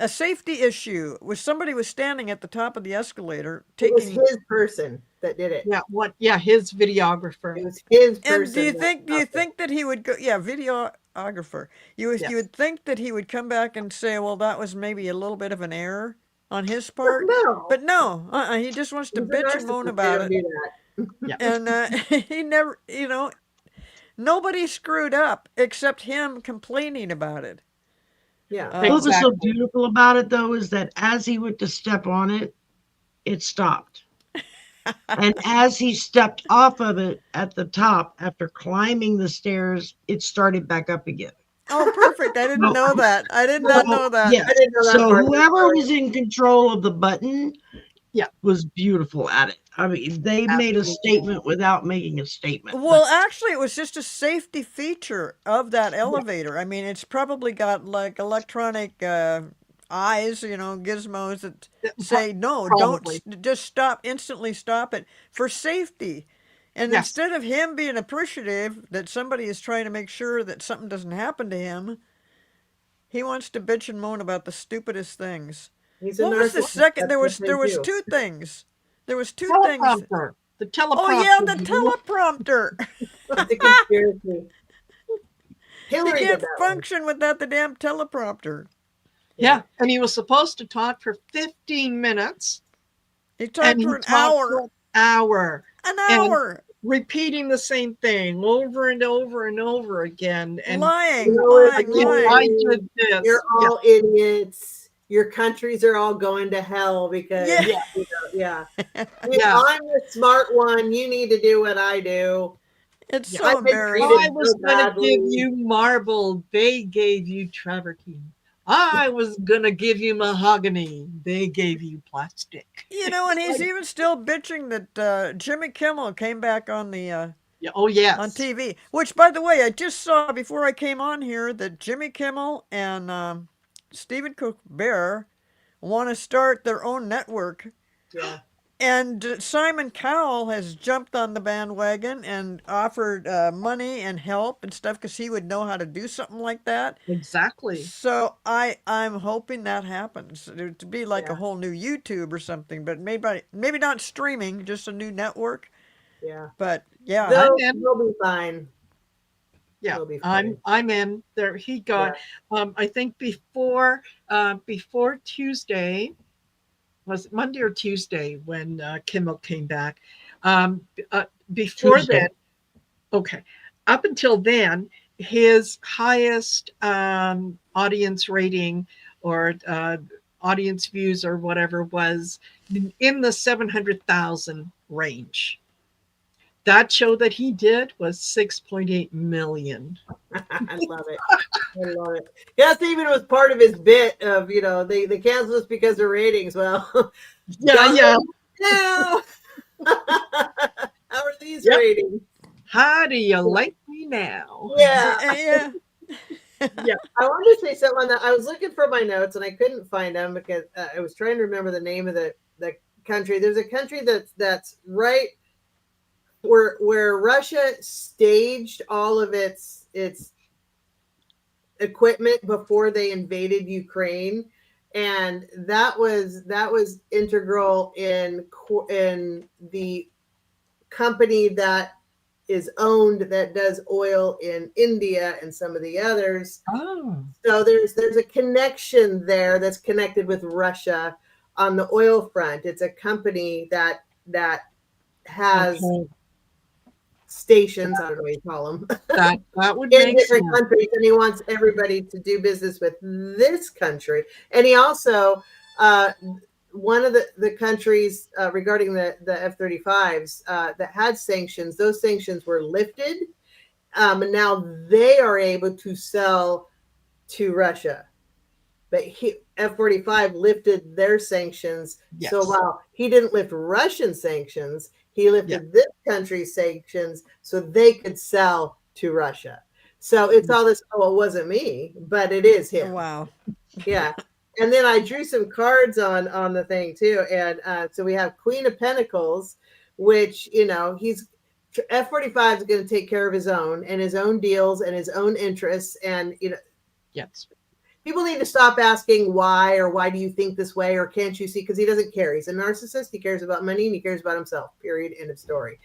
S3: safety issue. Was somebody was standing at the top of the escalator
S4: It was
S3: taking.
S4: his person that did it.
S1: Yeah. What? Yeah. His videographer.
S4: It was his
S3: And
S4: person.
S3: do you think that he would go? Yeah, videographer. You
S1: Yes.
S3: would think that he would come back and say, well, that was maybe a little bit of an error on his part,
S4: No,
S3: but no, he just wants to
S4: he's a
S3: bitch and moan
S4: narcissist. They
S3: about
S4: don't
S3: it,
S4: do that.
S1: Yeah.
S3: and he never, nobody screwed up except him complaining about it.
S4: Yeah.
S2: What was so
S1: Exactly.
S2: beautiful about it, though, is that as he went to step on it, it stopped. And as he stepped off of it at the top after climbing the stairs, it started back up again.
S3: Oh, perfect! I didn't
S2: So,
S3: know that. I did not
S2: so,
S3: know that.
S2: yeah.
S4: I didn't know that
S2: So
S4: part of the
S2: whoever
S4: story.
S2: was in control of the button
S1: Yeah.
S2: was beautiful at it. I mean, they made a statement without making a statement.
S3: Well, actually, it was just a safety feature of that elevator. I mean, it's probably got like electronic eyes, gizmos that say, no, don't,
S1: Probably.
S3: just stop, instantly stop it for safety. And
S1: Yes.
S3: instead of him being appreciative that somebody is trying to make sure that something doesn't happen to him, he wants to bitch and moan about the stupidest things.
S4: He's a
S3: What was the
S4: narcissist.
S3: second?
S4: That's
S3: There
S4: what
S3: was
S4: they
S3: there was
S4: do.
S3: two things. There was two things.
S1: Teleprompter. The
S3: Oh yeah,
S1: teleprompter.
S3: the teleprompter.
S4: It's a conspiracy.
S3: He
S4: Hillary
S3: can't
S4: did that one.
S3: function without the damn teleprompter.
S1: Yeah. And he was supposed to talk for 15 minutes.
S3: He
S1: And
S3: talked
S1: he
S3: for an
S1: talked for
S3: hour.
S1: an hour.
S3: An
S1: And
S3: hour.
S1: repeating the same thing over and over and over again. And
S3: Lying,
S4: You know what?
S3: lying,
S1: again,
S3: lying.
S1: I did this.
S4: You're
S1: Yeah.
S4: all idiots. Your countries are all going to hell because
S3: Yeah.
S1: Yeah.
S4: yeah.
S1: Yeah.
S4: I'm the smart one. You need to do what I do.
S3: It's
S1: Yeah.
S3: so
S4: I've been
S3: embarrassing.
S4: treated
S1: I was
S4: so
S1: going to give
S4: badly.
S1: you marble. They gave you travertine. I was going to give you mahogany. They gave you plastic.
S3: And he's even still bitching that Jimmy Kimmel came back on the
S1: Yeah. Oh,
S3: on
S1: yes.
S3: TV. Which, by the way, I just saw before I came on here that Jimmy Kimmel and Stephen Colbert want to start their own network.
S4: Yeah.
S3: And Simon Cowell has jumped on the bandwagon and offered money and help and stuff because he would know how to do something like that.
S1: Exactly.
S3: So I'm hoping that happens to be like a
S4: Yeah.
S3: whole new YouTube or something, but maybe not streaming, just a new network.
S4: Yeah.
S3: But yeah,
S4: They'll be fine.
S1: Yeah.
S4: They'll be fine.
S1: I'm in there. He got, I think before Tuesday, was it Monday or Tuesday when Kimmel came back? Before
S2: Tuesday.
S1: then, okay. Up until then, his highest audience rating or audience views or whatever was in the 700,000 range. That show that he did was 6.8 million.
S4: I love it. I love it. Yeah, Stephen was part of his bit of, they canceled us because of ratings. Well,
S1: Yeah.
S4: now, how are these
S1: Yep.
S4: ratings?
S1: How do you like me now?
S4: Yeah.
S3: yeah.
S4: I wanted to say something on that. I was looking for my notes and I couldn't find them because I was trying to remember the name of the country. There's a country that's right where Russia staged all of its equipment before they invaded Ukraine, and that was integral in the company that is owned that does oil in India and some of the others.
S1: Oh,
S4: So there's a connection there that's connected with Russia on the oil front. It's a company that has
S1: okay.
S4: stations, I don't know what you call them,
S1: That would
S4: in
S1: make
S4: different
S1: sense.
S4: countries, and he wants everybody to do business with this country. And he also, one of the countries regarding the F-35s that had sanctions, those sanctions were lifted, and now they are able to sell to Russia. But F-45 lifted their sanctions. So
S1: Yes.
S4: while he didn't lift Russian sanctions, he
S1: Yeah.
S4: lifted this country's sanctions so they could sell to Russia. So it's all this, oh, it wasn't me, but it is him.
S3: Wow.
S4: Yeah. And then I drew some cards on the thing too. And so we have Queen of Pentacles, which, he's F-45 is going to take care of his own and his own deals and his own interests. And,
S1: Yes.
S4: people need to stop asking why or why do you think this way or can't you see, because he doesn't care. He's a narcissist. He cares about money and he cares about himself, period, end of story.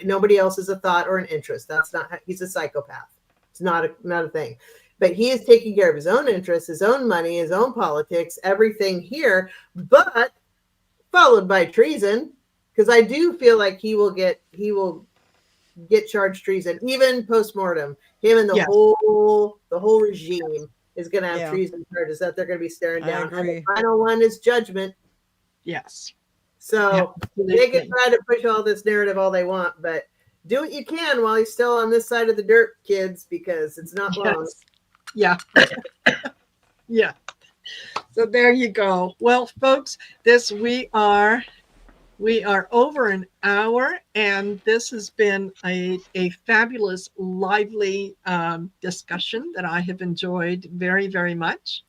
S4: Nobody else is a thought or an interest. That's not, he's a psychopath. It's not a thing. But he is taking care of his own interests, his own money, his own politics, everything here, but followed by treason, because I do feel like he will get charged treason, even post-mortem. Him and the
S1: Yes.
S4: whole regime is going to have
S3: Yeah.
S4: treason charges that they're going to be staring
S3: I
S4: down. And the
S3: agree.
S4: final one is judgment.
S1: Yes.
S4: So they can
S1: Absolutely.
S4: try to push all this narrative all they want, but do what you can while he's still on this side of the dirt, kids, because it's not long.
S1: Yes. Yeah. Yeah. So there you go. Well, folks, we are over an hour, and this has been a fabulous, lively discussion that I have enjoyed very, very much.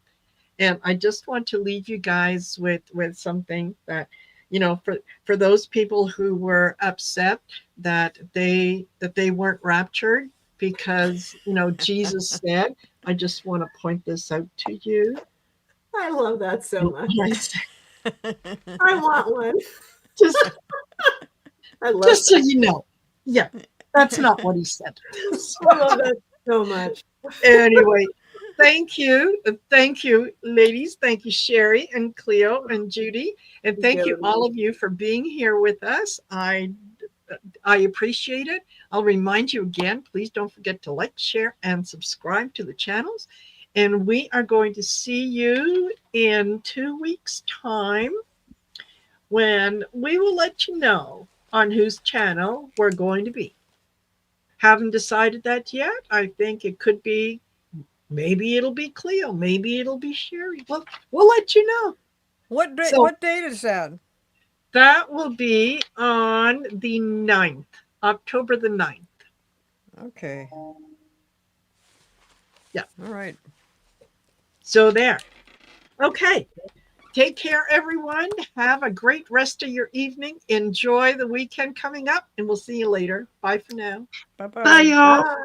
S1: And I just want to leave you guys with something that, for those people who were upset that they weren't raptured because Jesus said, I just want to point this out to you.
S4: I love that so much.
S1: Yes.
S4: I want one.
S1: Just
S4: I love
S1: just so you know. Yeah, that's not what he said.
S4: I love that so much.
S1: Anyway, thank you. Thank you, ladies. Thank you, Sherry and Cleo and Judy. And thank you, all of you, for being here with us. I appreciate it. I'll remind you again, please don't forget to like, share, and subscribe to the channels. And we are going to see you in 2 weeks' time when we will let you know on whose channel we're going to be. Haven't decided that yet. I think it could be, maybe it'll be Cleo, maybe it'll be Sherry. Well, we'll let you know.
S3: What
S1: So
S3: date is that?
S1: that will be on the 9th, October the 9th.
S3: Okay.
S1: Yeah.
S3: All right.
S1: So there. Okay. Take care, everyone. Have a great rest of your evening. Enjoy the weekend coming up, and we'll see you later. Bye for now.
S3: Bye-bye.
S2: Bye, y'all.
S4: Bye.